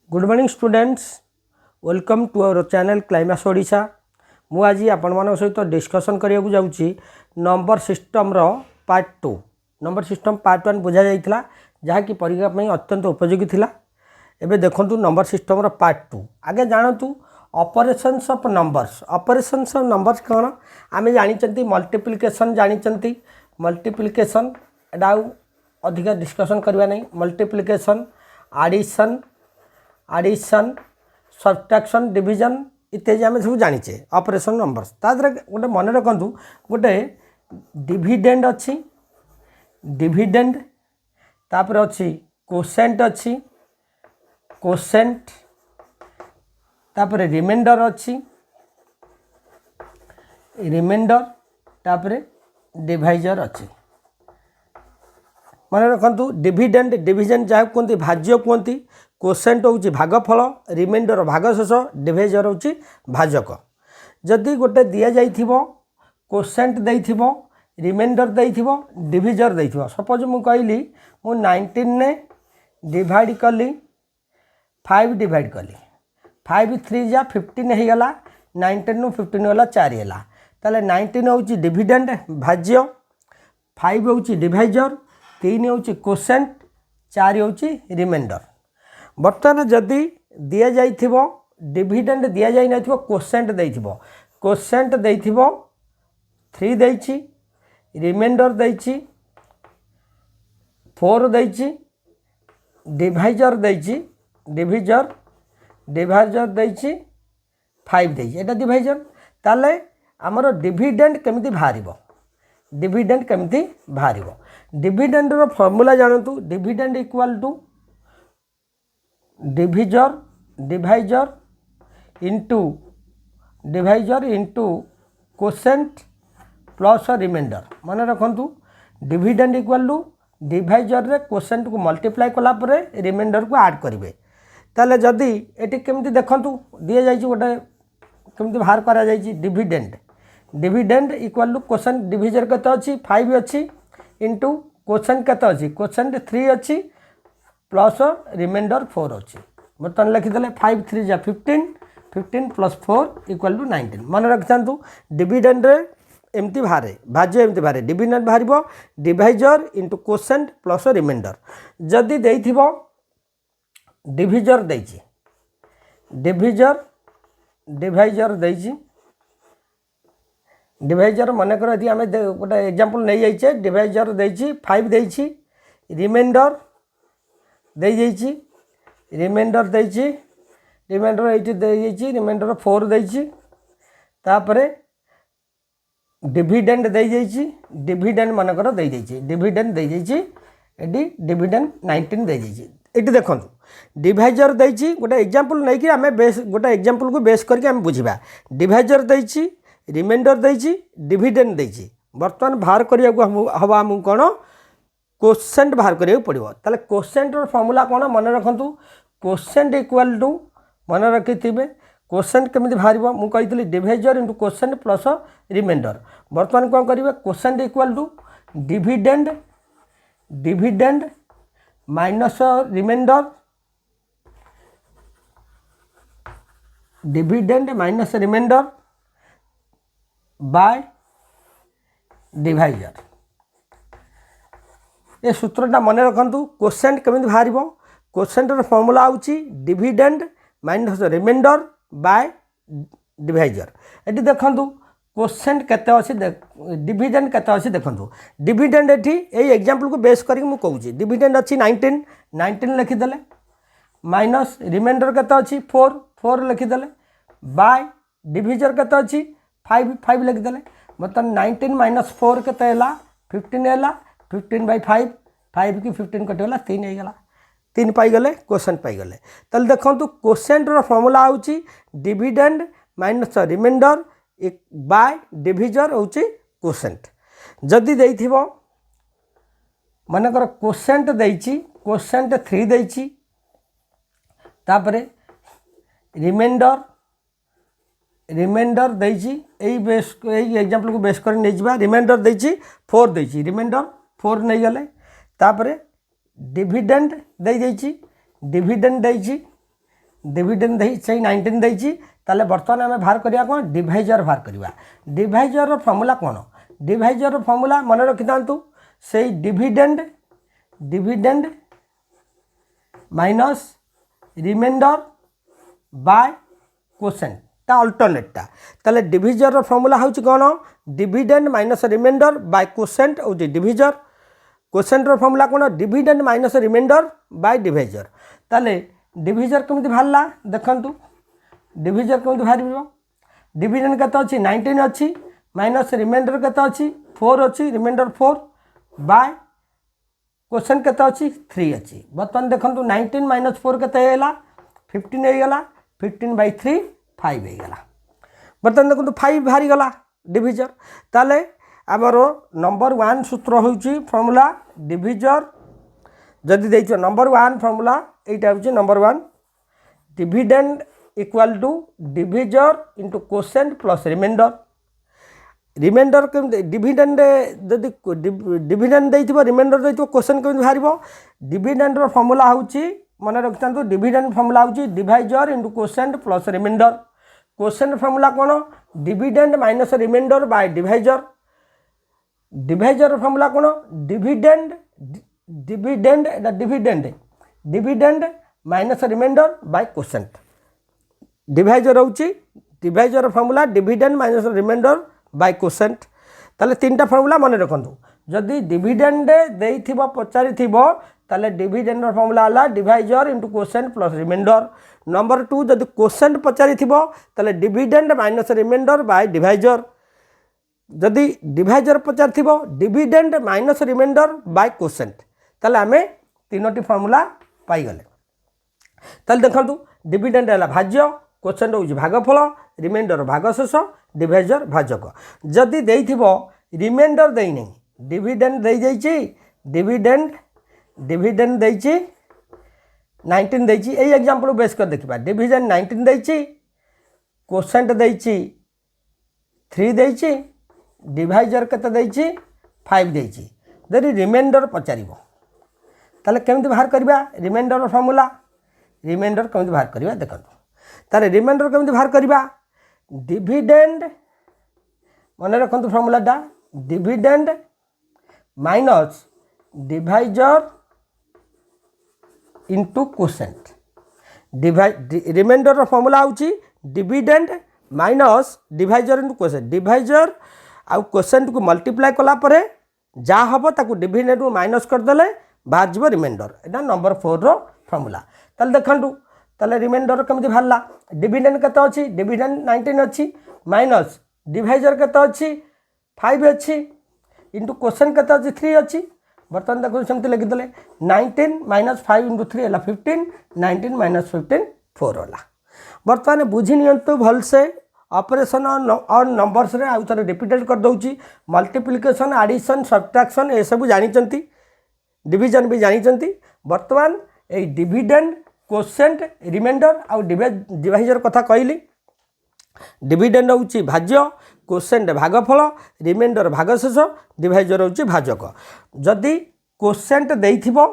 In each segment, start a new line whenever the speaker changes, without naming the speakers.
Good morning students, welcome to our channel Climax Odisha. मु आज आपण मान सहित डिस्कसन करने जाऊँगी नंबर सिस्टम रो पार्ट 2। नंबर सिस्टम पार्ट 1 बुझा जाइथिला जहाँकि परीक्षा में अत्यंत उपयोगी थिला। एबे देखंतु नंबर सिस्टम रो पार्ट 2। आगे जानतु operations of numbers. Operations of numbers कौन आम जानी मल्टीप्लिकेशन जानी मल्टीप्लिकेशन एटा अधिक डिस्कसन करवा नहीं। मल्टीप्लिकेशन आडिशन सब्ट्रैक्शन डिविजन इत्यादि आम सब जानीचे ऑपरेशन नंबर्स। तादर गोटे मन रखु गोटे डिविडेंड अच्छी डिविडेंड तापर अच्छी कोसेंट अच्छी कोसेंट तापर रिमाइंडर अच्छी रिमाइंडर तापर डिवाइजर अच्छी। मन रखु डिविडेंड डिविजन जहाँ कहते भाज्य कहते कोसेंट हूँ भागफल रिमाइंडर भागशेष डिवाइजर हूँ भाजक। जदि गोटे दि जाइथिबो कोसेंट देइथिबो रिमाइंडर देइथिबो डिवाइजर देइथिबो। सपोज मु कहली मु 19 ने डिवाइड कली 5 डिवाइड कली 5 3 जा 15 हो गला 19 नु 15 गला 4 है। ताले 19 हूँ डिविडेंड भाज्य 5 हूँ डिवाइजर 3 हूँ कोसेंट 4 हूँ रिमाइंडर। बर्तमान जदि दि जाइथिबो डिविडेंड दि जाई नथिबो कोसेंट देइथिबो कोसेंट देइथिबो 3 देइछि रिमाइंडर देइछि 4 देइछि डिवाइजर देइछि डिवाइजर डिवाइजर देइछि 5 देइछि। एटा डिवाइजर। ताले हमर डिविडेंड केमिति बाहरिबो डिविडेंड केमिति बाहरिबो। डिविडेंड रो फार्मूला जानतु dividend equal to divisor into quotient plus remainder. मन रखु डिविडेंड इक्वल टू डिवाइजर रे कोसेंट को मल्टीप्लाई कला परे रिमाइंडर को ऐड करेंगे। ताले जदि एटी केमती देखंतु दि जाइछि गोटे केमती बाहर करा जाइछि dividend dividend equal to quotient divisor केते अछि 5 अछि इंटू कोसेंट केते अछि कोसेंट 3 अछि प्लस रिमाइंडर 4 अच्छी। बर्तमान लिखिदे 5 3 जा 15 15 प्लस 4 इक्वल टू 19। मन रखि डिविडेंड रे एमती बाहर भाज्य एमती बाहर डिविडेंड बाहर divisor into quotient plus remainder. जदि देइथिबो डिवाइजर देइछि डिवाइजर देइछि डिवाइजर मन कर यदि आम गोटे एग्जांपल नहीं जाइए डिवाइजर देइछि 5 देइछि रिमाइंडर दे जाइछि रिमाइंडर देइछि रिमाइंडर एटी दे जाइछि रिमाइंडर 4 देइछि तापरे डिविडेंड दे जाइछि डिविडेंड मनकर दे जाइछि डिविडेंड दे जाइछि एटी डिविडेंड 19 दे जाइछि। एटी देखंतु डिवाइजर देइछि गोटे एग्जांपल नै कि आमे बेस गोटे एग्जांपल को बेस करके आमे बुझिबा। डिवाइजर देइछि रिमाइंडर देइछि डिविडेंड देइछि। वर्तमान बाहर करिया को हवा हम कोन कोसेंट बाहर करिया पड़ो। ताले कोसेंट रो फार्मूला कौन मन रखु कोसेंट इक्वल टू मन रखिथे कोसेंट केमिति बाहर मु कही divisor into quotient plus remainder. बर्तमान कौन करेंगे quotient equal to dividend dividend minus remainder dividend minus remainder by divisor. ये सूत्रटा मन रखु कोसेंट केमिति बाहर कोसेंट रो फार्मूला होची dividend minus remainder by divisor. एटी देखंतु कोसेंट केते अछि डिविडेंड केते अछि देखंतु डिविडेंड एटी एई एग्जांपल को बेस करी मु कहूची डिविडेंड अछि 19 लिखि देले माइनस रिमाइंडर केते अछि 4 लिखि देले बाय डिवाइजर केते अछि 5 लिखि देले। मतलब 19 माइनस 4 केते हैला 15 हैला 15/5 5 की 15 कटिगला 3 हो गला 3 पाईगले कोसेंट पाईगले। ताले देखंतु कोसेंट रो फार्मूला होची dividend minus remainder by divisor होची कोसेंट। जदि देइथिबो मानकर कोसेंट देइछि कोसेंट 3 देइछि तापरे रिमाइंडर देइछि एई बेस एई एग्जांपल को बेस कर नै जिबा रिमाइंडर देइछि 4 देइछि रिमाइंडर 4 नहीं गले तापरे डिविडेंड दे जाइछि डिविडेंड देइछि डिविडेंड से 19 देती ताले बर्तमान आम बाहर करिया कौन डिवाइजर बाहर करवा डिवाइजर फॉर्मूला कौन डिवाइजर फॉर्मूला मन रखि था से dividend minus remainder by quotient ता अल्टरनेटटा ताले डिविजर फॉर्मूला हूँ कौन dividend minus remainder by quotient हूँ डिविजर कोसेंटर फॉर्मूला कौन dividend minus remainder by divisor ताले डिविजर केमती बाहरला देखंतु डिविजर केमती बाहर डिविडेंड केते अछि 19 अछि माइनस रिमाइंडर केते अछि 4 अछि रिमाइंडर 4 बाय क्वेश्चन केते अछि 3 अछि बर्तमान देखंतु 19 माइनस 4 केते हैला 15 हे गला 15 बाय 3 5 हे गला बर्तमान देखंतु 5 बाहरी गला डिविजर ताले आमर नंबर 1 सूत्र होउची फॉर्मूला डिविजर जदि देइछ नंबर 1 फॉर्मूला एटा होउची number 1 dividend equal to divisor into quotient plus remainder remainder के डिविडेंड जदि डिविडेंड देइथिबो रिमाइंडर देइथिबो कोसेंट केमि बाहरिबो डिविडेंड रो फॉर्मूला होउची मन रखतांतु डिविडेंड फॉर्मूला होउची divisor into quotient plus remainder quotient formula कोन dividend minus remainder by divisor divisor formula कोन डिविडेंड डिविडेंड एटा dividend minus remainder by quotient divisor होउची divisor formula dividend minus remainder by quotient ताले तीनटा formula मन रखंतु जदि dividend देइथिबो पचारिथिबो ताले डिविडेंड फॉर्मूला हला divisor into quotient plus remainder number 2 जदि कोसेंट पचारिथिबो ताले dividend minus remainder by divisor जदि डिवाइजर पचारिथिबो dividend minus remainder by quotient ताले आमे तीनोटी फॉर्मूला पाई गले ताले देखंतु डिविडेंड हला भाज्य कोसेंट होउची भागफल रिमाइंडर भागशेष डिवाइजर भाजक जदि देइथिबो रिमाइंडर देई नै डिविडेंड देई जाईची डिविडेंड देईची 19 देईची एई एग्जांपल बेस कर देखिबा डिविडेंड 19 देईची कोसेंट देईची 3 देईची डिवाइजर केते देईची 5 देईची जदि रिमाइंडर पचारिबो ताले केमति बाहर करबा रिमाइंडर फॉर्मूला रिमाइंडर केमति बाहर करबा देखंतु तारे रिमाइंडर केमति बाहर करबा डिविडेंड मन रखंतु फॉर्मूलाटा dividend minus divisor into quotient remainder formula होउची dividend minus divisor into quotient divisor आउ कोसेंट को मल्टीप्लाई कला परे जा हबो ताकू डिविडेंड को माइनस कर देले बाहर जीवो रिमाइंडर एटा नंबर 4 रो फॉर्मूला ताले देखंतु ताले रिमाइंडर केमति बाहरला डिविडेंड केते अछि डिविडेंड 19 अछि माइनस डिवाइजर केते अछि 5 अछि इंटू कोसेंट केते अछि 3 अछि बर्तमान देखो सेमति लिखि देले 19 माइनस 5 इंटू 3 हला 15 19 माइनस 15 4 हला बर्तमान बुझि नियंतु भल से ऑपरेशन और नंबर्स रे आउ थरे रिपीटेड कर दउची मल्टीप्लिकेशन एडिशन सब्ट्रैक्शन ए सब जानि चंती डिवीजन भी जानि चंती बर्तमान ए डिविडेंड कोसेंट रिमाइंडर आउ डिवाइजर कथा कहली डिविडेंड होउची भाज्य कोसेंट भागफल रिमाइंडर भागशेष डिवाइजर होउची भाजक जदि कोसेंट देइथिबो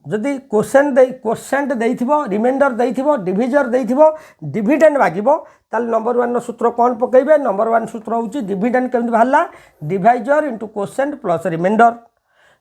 जदि कोसेंट देइथिबो रिमाइंडर देइथिबो डिवाइजर देइथिबो डिविडेंड मागिबो ताल नंबर 1 सूत्र कोन पकेइबे नंबर 1 सूत्र होउची डिविडेंड केमति बाहरला divisor into quotient plus remainder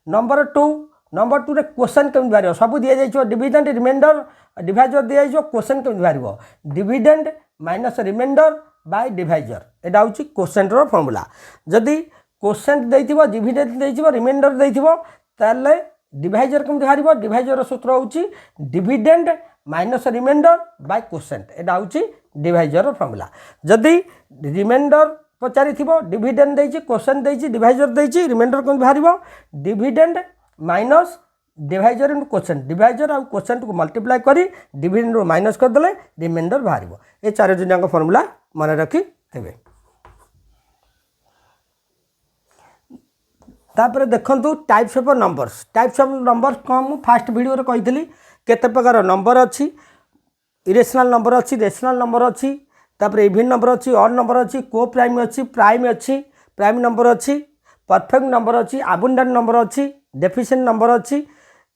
number 2 रे कोसेंट केमति बारियो सब दिया जाइछो डिविडेंड रिमाइंडर डिवाइजर दिया जाइछो कोसेंट केमति बारियो dividend minus remainder by divisor एटा होउची कोसेंट रो फार्मूला जदि कोसेंट देइथिबो डिविडेंड देइथिबो रिमाइंडर देइथिबो ताले डिवाइजर केमति बारियो डिवाइजर रो सूत्र होउची dividend minus remainder by quotient एटा होउची डिवाइजर रो फार्मूला जदि रिमाइंडर पचारिथिबो डिविडेंड देइची कोसेंट देइची डिवाइजर देइची रिमाइंडर केमति बारियो dividend minus divisor into quotient divisor और कोसेंट को मल्टीप्लाई करी डिविडेंड रो माइनस कर देले रिमाइंडर बाहरिबो ए चार जनियाक फार्मूला मन रखी देबे तापर देखंतु टाइप्स ऑफ नंबर्स को हम फास्ट वीडियो रे कहितली केते प्रकार नंबर अछि इरेशनल नंबर अछि रेशनल नंबर अछि तापर इवन नंबर अछि ऑड नंबर अछि को प्राइम अछि प्राइम नंबर अछि परफेक्ट नंबर अछि अबंडेंट नंबर अछि डेफिशिएंट नंबर अछि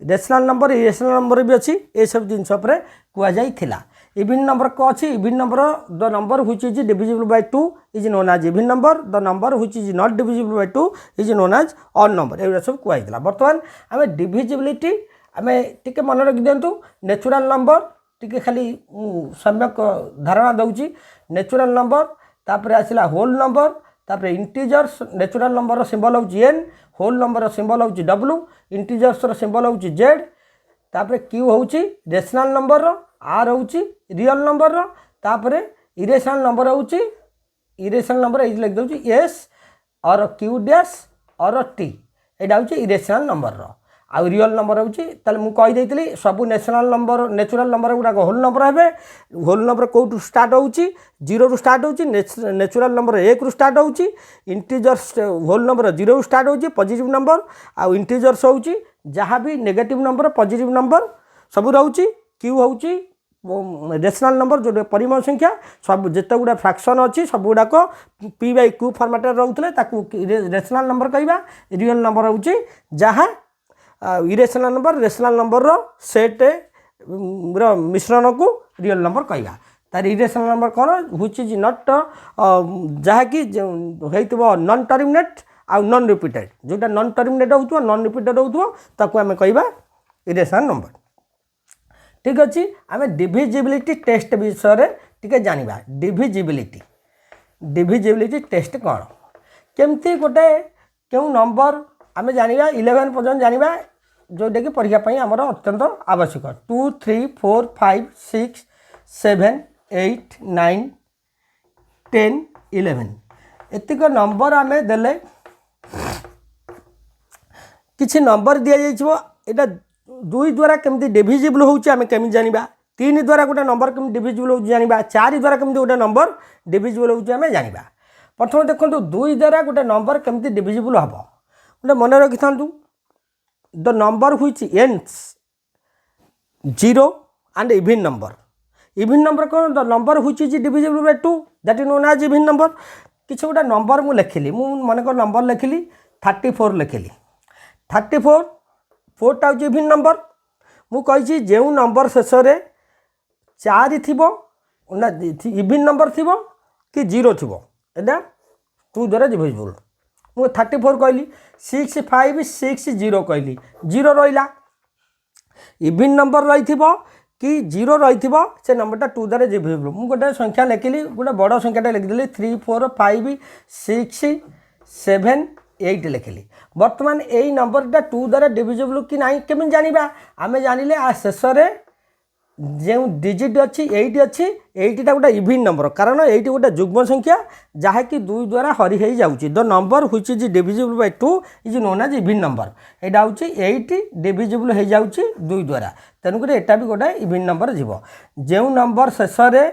रेशनल नंबर इरेशनल नंबर भी अच्छी ये सब जिन कुआ जाइथिला इवन नंबर को अच्छी even number the number which is divisible by 2 is known as even number the number which is not divisible by 2 is known as odd number एगुड़ा सब कहला। बर्तमान आम डिविजिबिलिटी आम टिके मन रखी दिंतु नेचुरल नंबर टिके खाली सम्यक धारणा दूची नेचुरल नंबर तापर आसला होल नंबर तापर इंटीजर्स नेचुरल नंबर सिंबल हूँ एन होल नंबर सिंबल हूँ डब्ल्यू इंटीजर्स सिंबल हूँ जेड तापर क्यू हूँ रेशनल नंबर आर हूँ रियल नंबर तापर इरेशनल नंबर हूँ इरेशनल नंबर ये लिख दूँ एस और क्यू डैश और टी यहाँ हूँ इरेशनल नंबर आउ रियल नंबर हूँ मुझे कहीदे सब नेशनल नंबर नेचुरल नंबर गुड़ाक होल नंबर हे होल नंबर कौटू स्टार्ट हो जीरो रु स्टार्ट हो नेचुरल नंबर 1 रु स्टार्ट हो इंटीजर्स होल नंबर 0 रु स्टार्ट हो पॉजिटिव नंबर आउ इंटीजर्स हूँ जहाँ भी नेगेटिव नंबर पॉजिटिव नंबर सब रोचे क्यू हूँ रेशनल नंबर जो परिमाण संख्या सब जिते गुड़ा फ्रैक्शन अच्छी सब गुड़ाक पी बाई क्यू फॉर्मेट रोते रेशनल नंबर कहवा रियल नंबर हूँ जहाँ इरेशनल नंबर सेट मिश्रण को रियल नंबर कहवा तार इरेशनल नंबर कौन व्हिच इज नॉट जहाँकि हो नॉन टर्मिनेट आउ नॉन रिपीटेड जोटा नॉन टर्मिनेट हो नॉन रिपीटेड हो आम कहवा इरेशनल नंबर। ठीक अच्छे आम डिविजिबिलिटी टेस्ट विषय टिके जानिबा डिविजिबिलिटी टेस्ट कौन केमती गोटे क्यों नंबर आम जानिबा 11 पर्यंत जानिबा जोटा कि परीक्षा पाई आमर अत्यंत आवश्यक 2 3 4 5 6 7 8 9 10 11 एतिक नंबर आम देले किसी नंबर दि जाइए दुई द्वारा केमती डिविजिबल होउची आम केमी जानिबा 3 द्वारा गोटे नंबर केमती डिविजिबल होउची जानिबा 4 द्वारा केमती गोटे नंबर डिविजिबल होउची आम जानिबा। प्रथम देखो 2 द्वारा गोटे नंबर केमती डिविजिबल हम गोटे मन रखि था the number which ends 0 and even number कौन the number which is divisible by 2 that is known as even number किसी गोटे नंबर मुझे लिखिली मनकर नंबर लिखिली 34 लिखिली 34 4टा हूँ इवन नंबर मुझे जो नंबर शेष में 4 थी ना इवन नंबर थी कि 0 थी एटा 2 द्वारा डिविजिबल मुझे 34 कहली 6 5 6 0 कहली 0 रहा इवन नंबर रही कि 0 रही से नंबरटा 2 द्वारा डिविजिबल मुझे गोटे संख्या लिखिली गोटे बड़ संख्याटा लिखिदेली 3 4 5 6 7 8 लिखिली बर्तमान यही नंबरटा 2 द्वारा डिविजिबल कि ना केमी जाना आम जानिले आ शेष में जो डिजिट अच्छी 8 अच्छी 8टा गोटे इवन नंबर कारण 8 गोटे जुग्म संख्या जहाँकि 2 द्वारा हरि हो जाऊँगी the number which is divisible by 2 is known as even number यहाँ हूँ 8 डिविजिबल हो जाऊँगी 2 द्वारा तेणुक एटा भी गोटे इवन नंबर जीव जो नंबर शेष में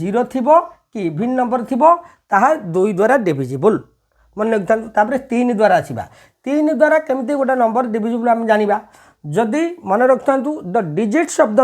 0 थी कि इवन नंबर थी ताहा 2 द्वारा डिविजिबल मन लगे 3 द्वारा आसवा 3 द्वारा केमती गोटे नंबर डिविजिबल आम जाना जदि मन रखता the digits of the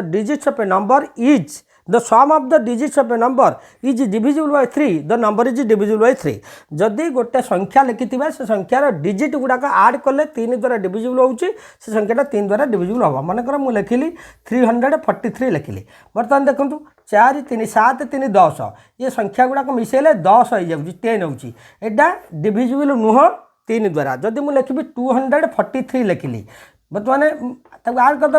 digits of a number is the sum of the digits of a number is divisible by 3 the number is divisible by 3 जदि गोटे संख्या लिखि से संख्यार डिजिट गुड़ाक आड कले 3 द्वारा डिविजिबल होउची से संख्याटा 3 द्वारा डिविजिबल हम मनकर मुझे लिखिली 343 लिखिली बर्तमान देखूँ 4 3 7 3 10 ये संख्या गुड़ाक मिसेले 10 हो जाऊँगी 10 होउची एटा डिविजिबल नुह 3 द्वारा जदि मुझे लिखी 243 लिखिली बर्तमान आड करदे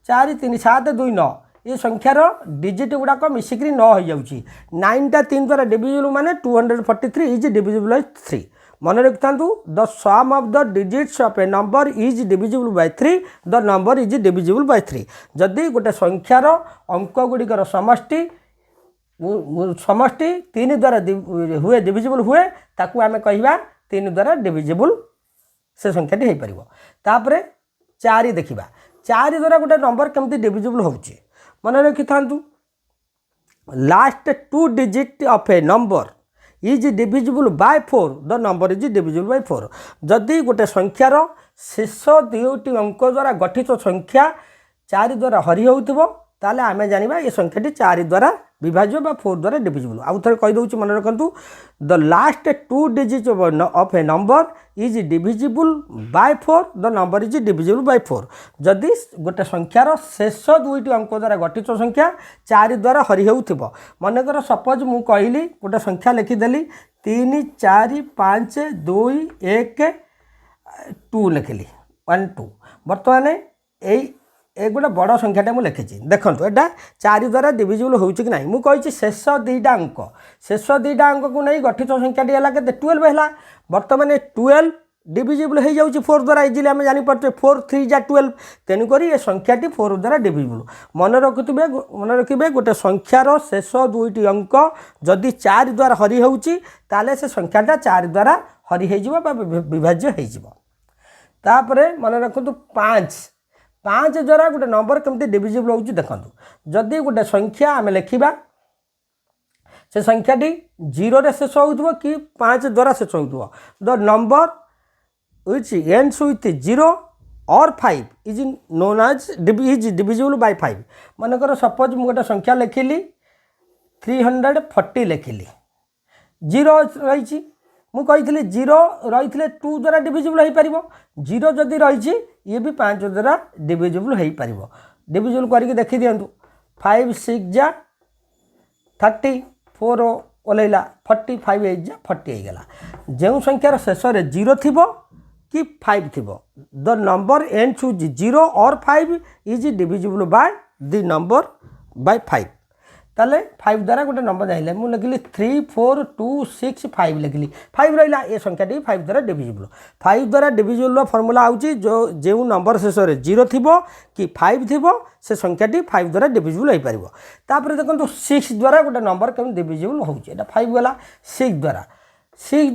4 3 7 2 9 ये संख्यार डिजिट गुड़ाक मिसिक 9 हो जाऊँगी 9टा 3 द्वारा डिविजिबल माने 243 इज डिविजिबल बाय 3 मन रखता the sum of the digits of a number is divisible by 3 the number is divisible by 3 जदि गोटे संख्यार अंक गुड़िकर समष्टि 3 द्वारा हुए डिविजिबल हुए ताकू आम कहवा 3 द्वारा डिविजिबल से संख्याटी हो पार तापर 4 देखा 4 द्वारा गोटे नंबर केमती डिविजिबल होउची मन रखि था last 2 digit of a number is divisible bye 4 the number is divisible bye 4 जदि गोटे संख्यार शेष 2टी अंक द्वारा गठित संख्या 4 द्वारा हरि होउथिबो ताले आमे जानिबा ये संख्याटी 4 द्वारा विभाज्य बा 4 द्वारा डिविजिबल। आउ थे कहीदे मन रखु the last 2 digit of a number is divisible bye 4 the number is divisible bye 4। जदि गोटे संख्यार शेष 2टी अंक द्वारा गठित संख्या 4 द्वारा हरि होउथिबो। मनकर सपोज मु कहली गोटे संख्या लिखिदेली 3 4 5 2 1 2 लिखिली 1 2। बर्तमान ए गोटे बड़ संख्याटा मुझे लिखी देखो यहाँ 4 द्वारा डिविजिबल हो कि ना मुझे शेष 2टा अंक शेष 2टा अंक को नहीं गठित संख्याटी है के 12 है। बर्तमान 12 डिविजिबल हो जाऊँगी 4 द्वारा इजिली आम जापर 4 3 जा 12 तेणुक ये संख्याटी 4 द्वारा डिविजिबल। मन रखिए गोटे संख्यार शेष 2टी अंक जदि 4 द्वारा हरि होउची ताले से संख्याटा 4 द्वारा हरि हो विभाज्य होपर। मन रखु 5 द्वारा गोटे नंबर केमती डिविजिबल होउची देखो। जदि गोटे संख्या आम लिखा से संख्याटी 0 रे शेष हो कि 5 द्वारा शेष हो the number which ends with 0 or 5 is known as is divisible by 5। मनकर suppose मु गोटे संख्या लिखिली 340 लिखिली 0 रही मुझे 0 रही 2 द्वारा डिविजिबल हो पार 0 जदि रही ये भी 5 द्वारा डिविजिबल हो पार। डिविजिबल करके देखी दिंतु 5 6 जा 30 4 ओल्ला 40 5 8 जा 40 होगला। जो संख्यार शेष 0 थी कि 5 थी द नंबर एंड्स विथ 0 और 5 is divisible by the number by 5। ताले 5 द्वारा गोटे नंबर जाइले मु लिखिली 3 4 2 6 5 लिखिली 5 रहा ये संख्याटी 5 द्वारा डिविजिबल। 5 द्वारा डिविजिबल फर्मूला आउची जो नंबर शेष 0 थी कि 5 थी से संख्याटी 5 द्वारा डिविजिबल हो पार। तापर देखो 6 द्वारा गोटे नंबर केमती डिविजिबल होउची एटा 5 गला 6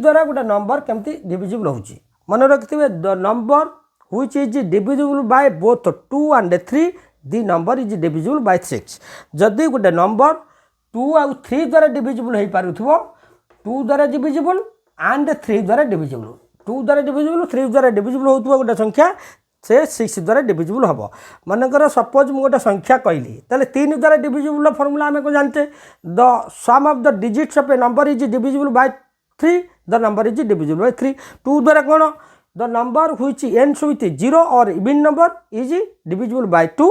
द्वारा गोटे नंबर केमती डिविजिबल होउची मन रखिए the number which is divisible by both 2 and 3 the number is divisible by 6। जदि गोटे नंबर 2 और 3 द्वारा डिविजिबल हो पारुथिबो 2 द्वारा डिविजिबल एंड 3 द्वारा डिविजिबल 2 द्वारा डिविजिबल 3 द्वारा डिविजिबल होतबो गोटे संख्या से 6 द्वारा डिविजिबल हम। मनकर सपोज मु गोटे संख्या कहली ताले 3 द्वारा डिविजिबल फॉर्मूला आम को जानते the sum of the digits of a number is divisible by 3 the number is divisible by 3। 2 द्वारा कौन the number which ends with 0 और even number is divisible by 2।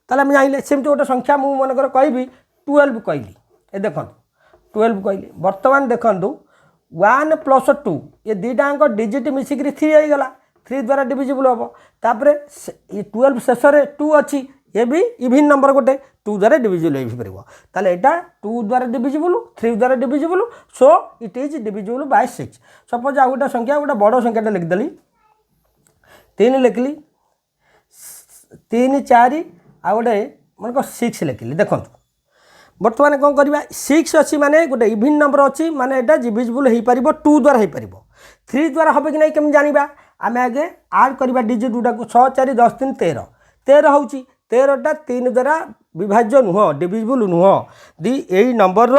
ताले हम जाइले सेमती गोटे संख्या मु मनकर कहबी 12 कहली ए देखो 12 कहली। बर्तमान देखो 1 + 2 ये दुईटा अंक डिजिट मिसिक 3 होगला 3 द्वारा डिविजिबल हम। तापर 12 शेष 2 अच्छी ये भी इवन नंबर गोटे 2 द्वारा डिविजिबल हो पार। ताले एटा 2 द्वारा डिविजिबल 3 द्वारा divisible so it is divisible by 6। Suppose आ गोटे संख्या गोटे बड़ संख्याटा लिखिदेली 3 लिखिली 3 4 आ गोटे मन 6 लिखिली देखो। बर्तमान कौन करवा 6 अच्छी माने गोटे इवन नंबर अच्छी माने एटा डिविजिबल हो पार 2 द्वारा हो पार 3 द्वारा हम कि नहीं केम जाना आम आगे आड करवा डिजिट गुटा 6 4 10 3 13 13 होची 13टा 3 द्वारा विभाज्य नुह डिविजिबल नुह दि यही number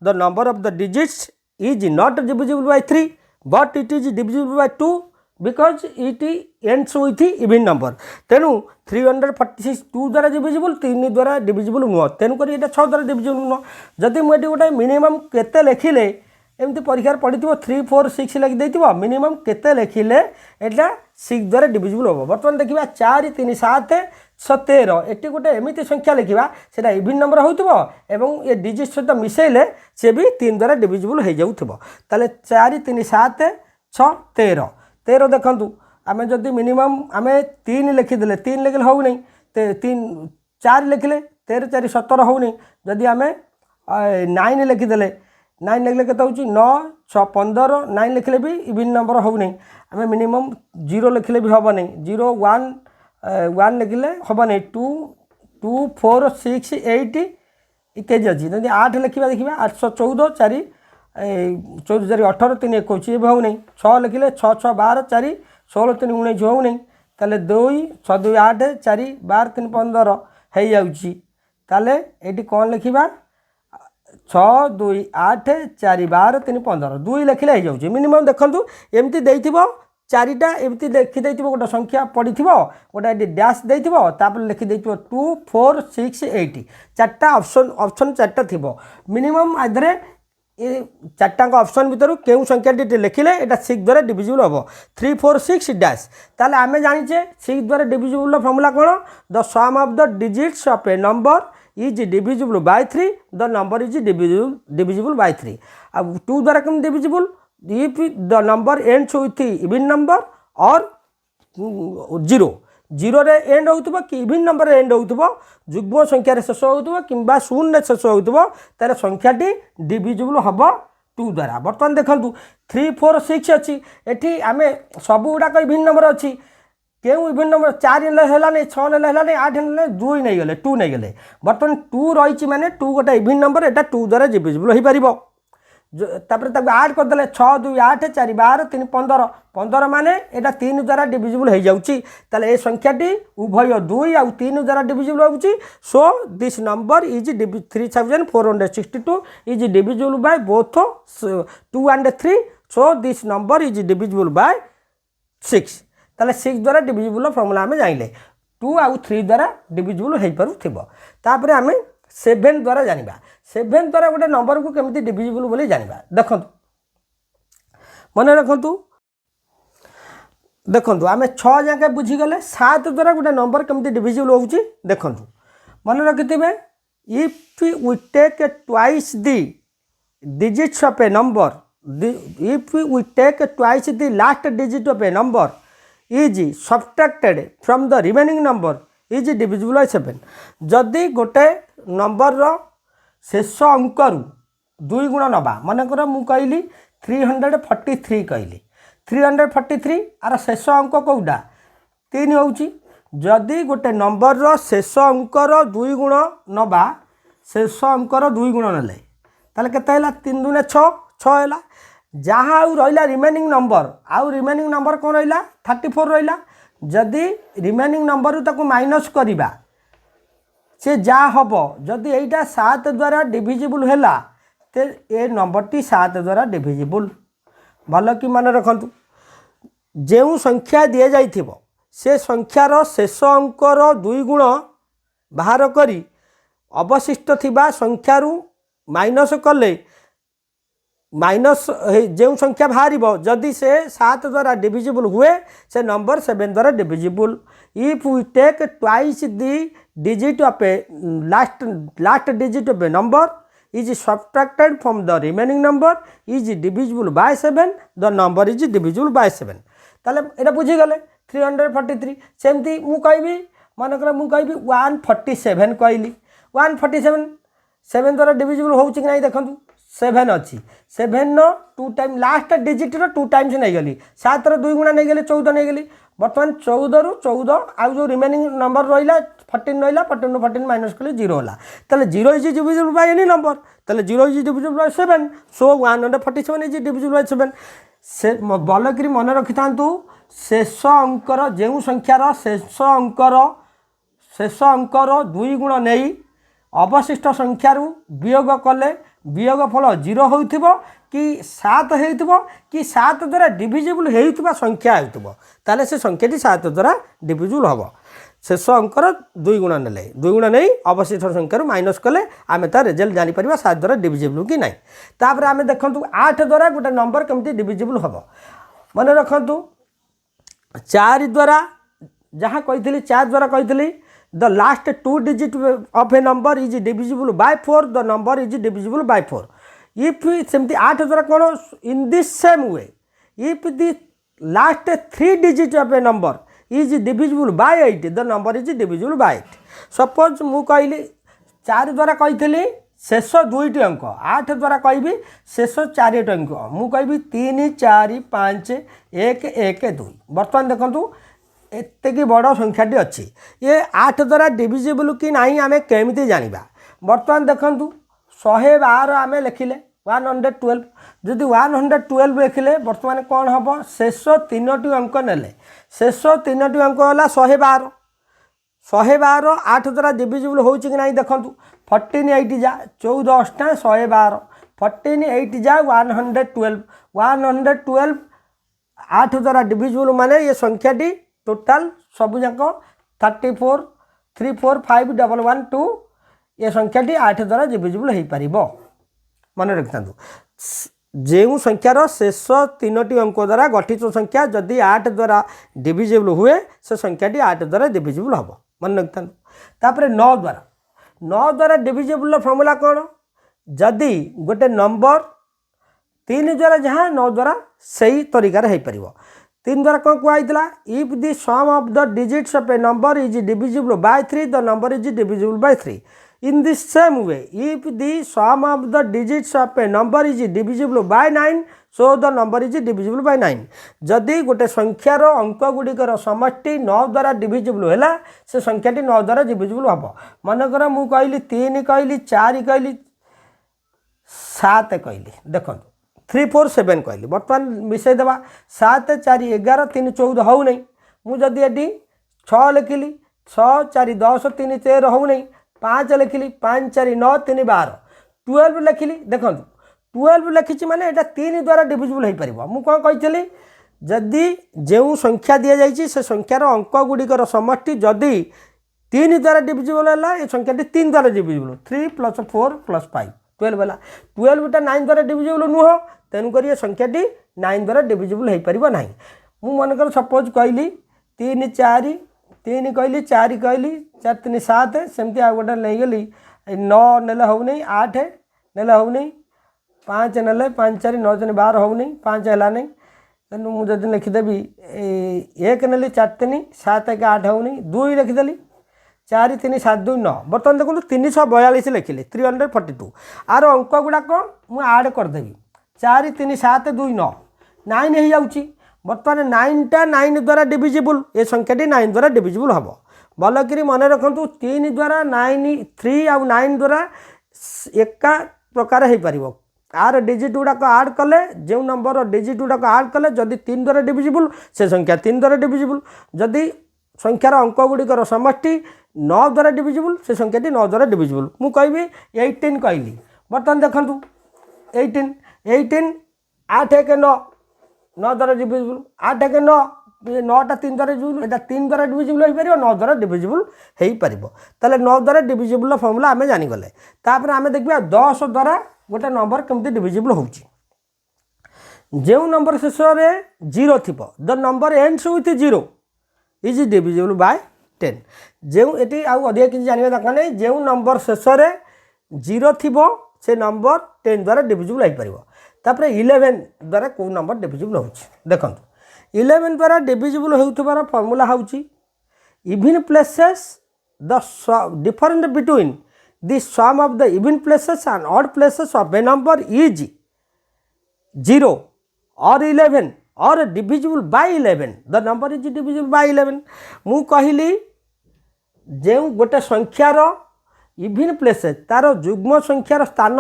the number of the digits is not divisible by 3 but it is divisible by 2 because it ends with even number. तेणु 346 2 द्वारा डिविजिबल 3 द्वारा डिविजिबल नुह तेणुक ये 6 द्वारा डिविजिबल नुह। जदि मुझे गोटे मिनिमम केते लिखिले एमती परीक्षार पढ़ी 3 4 6 लिखिदे मिनिमम केते लिखिले एटा 6 द्वारा डिविजिबल हम। बर्तमान देखा 4 3 7 17 एटी गोटे एमती संख्या लिखा से इवन नंबर हो ये डिजिट सहित मिसेले सी भी 3 द्वारा डिविजिबल हो जाऊँ। ताले 4 3 7 6 13 13 देखूँ आम जदि मिनिमम आम 3 लिखिदे 3 लिखिले हो नहीं 3 4 लिखिले 13 4 17 हो नहीं जदि आम 9 लिखिदे 9 लिखले के 9 6 15 9 लिखले भी इवन नंबर हो नहीं आम मिनिमम 0 लिखले भी हम नहीं 0 1 1 लिखले हम नहीं 2 2 4 6 8 इत्यादि अच्छी जब 8 लिखा देखा 814 4 14 4 18 3 21 ये भी हो नहीं 6 लिखले 6 6 12 4 16 3 19 हो नहीं ताले 2 6 2 8 4 12 3 15 हो जाऊँगी। ताले ये कौन लिखा 6 2 8 4 12 3 15 2 लिखले हो जाऊँगी मिनिमम देखूँ एमती देथिबो चारिटा एमती लिखिदे गोटे संख्या पड़ी गोटे ये डैश देपर लिखिदे 2 4 6 8 चार्टा ऑप्शन चार्टा थी मिनिमम आधे ये चार्टा ऑप्शन भितर क्यों संख्याटी लिखिले यहाँ 6 द्वारा डिविजिबल हम 3 4 6 डैश ताले आम जाचे 6 द्वारा डिविजिबल फॉर्मूला कौन the sum of the digits of a number is divisible by 3 the number is divisible by 3 अब 2 द्वारा कम divisible if the number ends with even number or 0 0 रे एंड होउतबो कि इवन नंबर एंड होउतबो जुग्म संख्या रे शेष होउतबो किंबा शून्य शेष होउतबो तार संख्याटी डिविजिबल हबो 2 द्वारा वर्तमान देखंतु 3 4 6 अछि एठी आमे सब गुडा को इवन नंबर अछि केउ इवन नंबर 4 ले हला नै 6 ले हला नै 8 ले 2 नै गेले 2 नै गेले वर्तमान 2 रहिछि माने 2 गोटा इवन नंबर एटा 2 द्वारा डिविजिबल होई परिबो तापर तक आड कर देले 6 2 8 4 12 3 15 15 माने एटा 3 द्वारा डिविजिबल हो जाउची ताले ए संख्याटी उभय 2 आ 3 द्वारा डिविजिबल होउची so this number is 3462 is divisible by both 2 and 3 so this number is divisible by 6 ताले 6 द्वारा डिविजिबल फॉर्मूला हमें जाइले 2 आ 3 द्वारा डिविजिबल हो पारुथिबो तापर हमें 7 द्वारा जानिबा 7 द्वारा गोटे नंबर को केमिति डिविजिबल बोली जानिबा देखंतु मन रखंतु देखंतु आमे 6 जाके बुझी गले 7 द्वारा गोटे नंबर केमिति डिविजिबल होउची देखंतु मन रखिथिबे if we take twice the digits of a number if we take twice the last digit of a number is subtracted from the remaining number is divisible by 7 जदि गोटे नंबर रो शेष अंक रु 2 गुण नबा मनकर मु कहली 343 कहली 343 आर शेष अंक कौटा 3 होउची जदि गोटे नंबर रो शेष अंक रो 2 गुण नबा शेष अंक रो 2 गुण नले ताले केते हैला 3 दुने 6 6 हैला जहाँ आउ रहिला रिमेनिंग नंबर कोन रहिला 34 रहिला जदि रिमेनिंग नंबर रु ताको माइनस करिबा से जा हम जदि एटा 7 द्वारा डिविजिबल हैला ते ए नंबरटी 7 द्वारा डिविजिबल भल कि मन रखंतु जेउ संख्या दिए जाइथिबो से संख्यार शेष अंकर 2 गुण बाहर करी अवशिष्ट थिबा संख्यारू माइनस कले माइनस जो संख्या बाहर जदि से 7 द्वारा डिविजिबल हुए से नंबर 7 द्वारा divisible if we take twice the digit of a last digit of a number is subtracted from the remaining number is divisible by 7 the number is divisible by 7 ताले एटा बुझी गले 343 सेमती मु कहबी मानकर मु कहबी 147 कहली 147 7 द्वारा डिविजिबल होउची कि नहीं देखंतु 7 अच्छी 7 नो 2 टाइम लास्ट डिजिट रो 2 टाइम्स नहीं गली 7 रो 2 गुणा नहीं गली 14 नहीं गली बर्तमान 14 रु 14 आ जो रिमेनिंग नंबर रहिला 14 रहिला 14 नु 14 माइनस कले 0 होला तले 0 is divisible by any number तले 0 is divisible by 7 so 147 is divisible by 7 से बलकरी मन रखि थांतु शेष अंकर जेउ संख्यार शेष अंकर 2 गुण नहीं अवशिष्ट संख्यारू वियोग कले वियोग फल 0 होइथिबो कि 7 होइथिबो कि 7 द्वारा डिविजिबल होइथिबा संख्या होइथिबो ताले से संख्याटी 7 द्वारा डिविजिबल हबो शेष अंकर 2 गुण नेले 2 गुण नहीं अवशिष्ट संख्यारू माइनस कले आमे तार रिजल्ट जानि परिबा 7 द्वारा डिविजिबल कि नहीं तापर आमे देखंतु 8 द्वारा गोटे नंबर केमति डिविजिबल हबो मन रखंतु 4 द्वारा जहाँ कहितली 4 द्वारा कहितली the last 2 digit of a number is divisible by 4 the number is divisible by 4 if सेमती 8 द्वारा कौन in this same way if the last 3 digit of a number is divisible by 8 the number is divisible by 8 suppose मु कहली 4 द्वारा कहितली शेष 2टी अंक 8 द्वारा कहबी शेष 4टी अंक मु कहबी 3 4 5 1 1 2 वर्तमान देखंतु एते बड़ संख्याटी अच्छी ये 8 द्वारा डिविजिबल कि नहीं आमे केमिति जानिबा वर्तमान देखंतु 112 आमे लिखिले 112 जदि 112 लिखिले वर्तमान कौन हम शेष 3टी अंक नेले शेष 3टी अंक होला 112 112 8 द्वारा डिविजिबल होउची कि नहीं देखंतु 14 8 जा 14 8 112 14 8 जा 112 112 8 द्वारा डिविजिबल माने ये संख्याटी टोटाल सब जाक 34 345112 ये संख्याटी 8 द्वारा डिविजिबल हो पार मन रखता जो संख्यार शेष 3टी अंक द्वारा गठित संख्या जदि 8 द्वारा डिविजिबल हुए से संख्याटी 8 द्वारा डिविजिबल हम मन रखता। तापर 9 द्वारा डिविजिबल फर्मूला कौन जदि गोटे नंबर 3 द्वारा जहाँ 9 द्वारा सही तरीकार हो पार 3 द्वारा कौन कहला if the sum of the digits of a number is divisible by 3 the number is divisible by 3 in the same way if the sum of the digits of a number is divisible by 9 so the number is divisible by 9 जदि गोटे संख्यार अंक गुड़िकर समष्टि 9 द्वारा divisible है से संख्याटी 9 द्वारा divisible हम मनकर मु कहली 3 कहली 4 कहली 7 कहली देखो 3 4 7 कहली बर्तमान मिसईदेवा 7 4 11 3 14 हो नहीं मुझे ये 6 लिखिली 6 4 10 3 13 हो नहीं 5 लिखिली 5 4 9 3 12 12 लिखिली देखो 12 लिखी माने यहाँ 3 द्वारा डिविजिबल हो पार मुझे कौन कही जदि जो संख्या दि जाइए से संख्यार अंक गुड़िकर समष्टि जदि 3 द्वारा डिविजिबल है ये संख्याटी 3 द्वारा डिविजिबल 3 + 4 + 5 12 है 12टा 9 द्वारा डिविजिबल नुह तेणुक ये संख्याटी 9 द्वारा डिविजिबल हो पार ना मुझे मनकर सपोज कहली 3 4 3 कहली 4 कहली 4 3 7 सेमती आ गोटे नहीं गली 9 नेले हो नहीं 8 नेले हो नहीं 5 नेले 5 4 9 3 12 हो नहीं 5 है नहीं तेणु मुझे लिखिदेवी 1 नेली 4 3 7 1 8 हो नहीं 2 लिखिदेली 4 3 7 2 9 बर्तमान देखो 342 लिखिले 342 आर अंक गुड़ाक मुझे आड करदेवी 4 3 7 2 9 9 हो जाऊँगी बर्तमान 9टा 9 द्वारा डिविजिबल ये संख्याटी 9 द्वारा डिविजिबल हम भलकि मन रखु 3 द्वारा 9 3 आउ 9 द्वारा एका प्रकार हो पार आर डिजिट गुड़ाक आड कले जो नंबर डिजिट गुड़ाक आड कले जदि 3 द्वारा डिविजिबल से संख्या 3 द्वारा डिविजिबल जदि संख्यार अंक गुड़िकर समष्टि 9 द्वारा डिविजिबल से संख्याटी 9 द्वारा डिविजिबल मु कहबी 18 कहली बर्तमान देखु 18 18 8 1 9 9 द्वारा डिविजिबल 8 1 9 9टा 3 द्वारा डिविजिबल एटा 3 द्वारा डिविजिबल हो पार 9 द्वारा डिविजिबल हो पार ताले 9 द्वारा डिविजिबल फर्मूला आम जानीगले तापर आम देखा 10 द्वारा गोटे नंबर केमती डिविजिबल हो जो नंबर शेष में 0 थी the number ends with 0 is divisible bye 10 जो ये अधिक किसी जानवा दरकार नहीं जो नंबर शेष में 0 थी से नंबर 10 द्वारा डिविजिबल हो पार तापर 11 द्वारा कौ नंबर डिविजिबल हो देखो 11 द्वारा डिविजिबल होउथबार फॉर्मूला होउची even places the different between the sum of the even places and odd places of a number is 0 और 11 और divisible by 11 the number is divisible by 11 मु कहली जो गोटे संख्यार इवन प्लेसेस तार जुग्म संख्यार स्थान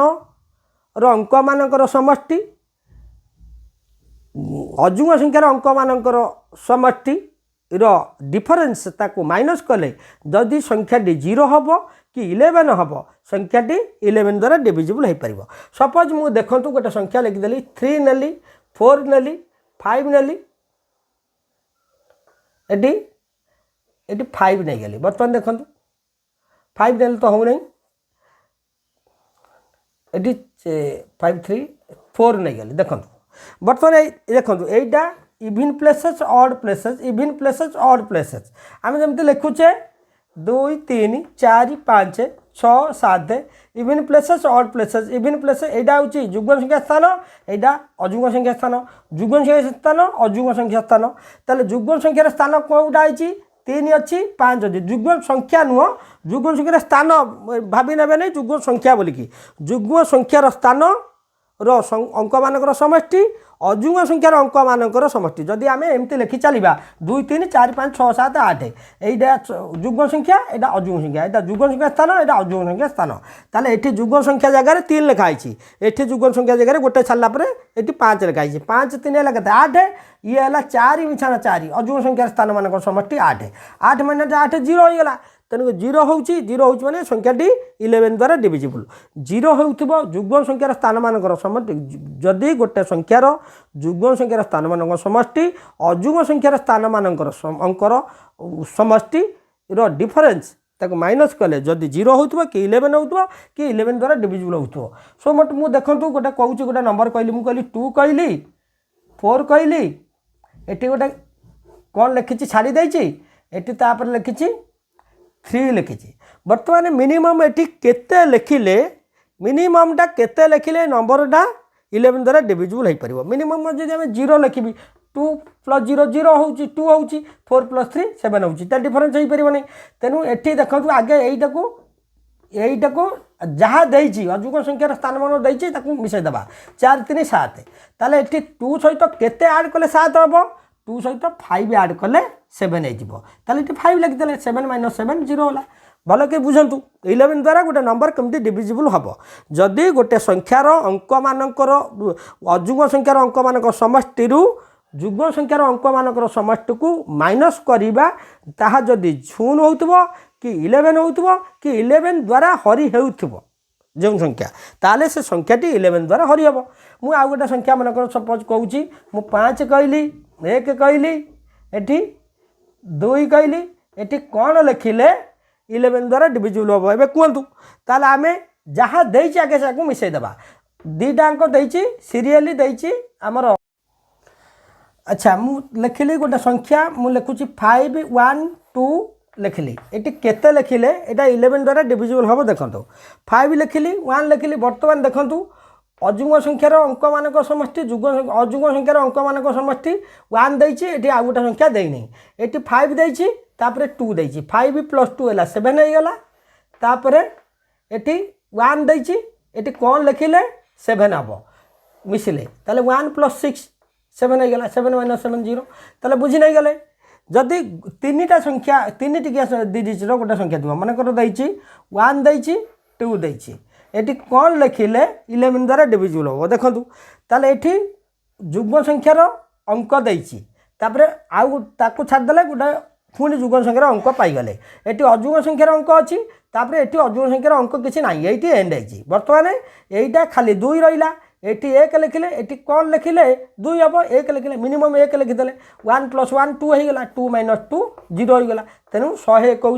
अंक मानकर समष्टि अजुग्म संख्यार अंक मानकर समष्टि डिफरेन्स ताको माइनस कले जदि संख्याटी 0 हम कि 11 हम संख्याटी 11 द्वारा डिविजिबल हो पार सपोज मु देखूँ गोटे संख्या लिखिदेली 3 नेली 4 नेली 5 नेली एटी 5 नहीं गली बर्तमान देखो 5 नेली तो हो नहीं ये 5 3 4 नहीं गली देखो बर्तमान देखो यहीटा even places odd places even places odd places आम जमी लिखुचे 2 3 4 5 6 7 even places odd places even places यहाँ हूँ जुग्म संख्या स्थान यहाँ अजुग्म संख्या स्थान जुग्म संख्या स्थान अजुग्म संख्या स्थान ताले जुग्म संख्यार स्थान कौटा है 3 अच्छी 5 अच्छी जुग्म संख्या नुह जुग्म संख्यार स्थान भावी ने नहीं जुग्म संख्या बोलिकी जुग्म संख्यार स्थान अंक मानकर समष्टि अजुग्म संख्यार अंक मानकर समष्टि जदि आम एमती लिखि चलवा 2 3 4 5 6 7 8 यहाँ जुग्म संख्या यहाँ अजुग्म संख्या यहाँ जुग्म संख्या स्थान यहाँ अजुग्म संख्या स्थान ताले ये जुग्म संख्या जगह 3 लिखाई ये जुग्म संख्या जगह गोटे छाड़ापर ये 5 लिखाई 5 3 है केते 8 ये है 4 मिछाना 4 अजुग्म संख्यार स्थान मानकर समष्टि 8 8 माइनस 8 0 होगा तेणुक 0 होची 0 होची माने संख्याटी 11 द्वारा डिविजिबल 0 होउथिबो जुग्म संख्यार स्थान मानकर समष्टि जदि गोटे संख्यार जुग्म संख्यार स्थान मानकर समष्टि अजुग्म संख्यार स्थान मानकर अंकर समष्टि रो डिफरेंस ताको माइनस कले जदि 0 होउथिबो कि 11 होउथिबो कि 11 द्वारा डिविजिबल होउथिबो सो मत मु देखंतु गोटे कहूची गोटे नंबर कहली मु कहली 2 कहली 4 कहली एटी गोटे कौन लिखी छाड़ी देती एटी तापर लिखी 3 लिखी बर्तमान मिनिमम एटी केते लिखिले मिनिममटा केते लिखिले नंबरटा 11 द्वारा डिविजिबल हो पार मिनिमम जब आम 0 लिखी 2 + 0 0 हो 2 हो 4 + 3 7 हो डिफरेन्स हो पार तेणु ये देखो आगे यहीटा को जहाँ देती अजुग्म संख्यार स्थान मान देती मिसईदेवा 4 3 7 ताले ये 2 सहित केते आड कले 7 हम 2 सहित 5 आड कले 7 होता 5 लिखिदे 7 - 7 0 है भल कि बुझंतु 11 द्वारा गोटे नंबर केमती डिविजिबल हम जदि गोटे संख्यार अंक मानकर अजुग्म संख्यार अंक मान समष्टि जुग्म संख्यार अंक मानकर समष्टि को माइनस करवा ताहा जदि 0 होउथबो कि 11 होउथबो कि 11 द्वारा हरि हेउथबो जो संख्या ताले से संख्याटी 11 द्वारा हरि हम मु आ गोटे संख्या मानकर सपोज कहूँ मु 5 कहली 1 कहली एठी 2 कहली एठी कौन लिखिले 11 द्वारा डिविजिबल हम एबे कहतु ताले आमे जहाँ देछि आगे से मिसईदेवा दुईटा अंक देछि सीरियली देछि आमर अच्छा मु लिखिली गोटे संख्या मु लिखुची 5 1 2 लिखिली ये केते लिखिले यहाँ 11 द्वारा डिविजिबल हम देखो 5 लिखिली 1 लिखिली बर्तमान देखूँ अजुग्म संख्यार अंक मान समष्टि अजुग्म संख्यार अंक मान समष्टि 1 देती ये आउ गोटे संख्या देनी ये 5 देती 2 देती 5 + 2 है 7 हो गला तापर ये 1 देती ये कौन लिखिले 7 हम मिसिले 1 + 6 7 हो गला 7 - 7 0 ताले बुझी नहीं गले जदि 3टा संख्या 3 टिकिया डिजिटर गोटे संख्या थी मनकर देती 1 देती 2 देती ये कौन लिखिले 11 द्वारा डिविजिबल हम देखूँ ताले ये जुग्म संख्यार अंक देती आउ ताकू छाड़देले गोटे पुणी जुग्म संख्यार अंक पाईगले ये अजुग्म संख्यार अंक अच्छी ये अजुग्म संख्यार अंक किसी ना ये एंड है बर्तमान यहीटा खाली 2 रहा ये 1 लिखिले ये कौन लिखिले 2 हम 1 लिखिले मिनिमम 1 लिखिदे 1 + 1 2 होगा 2 - 2 0 होगा तेणु 101 हूँ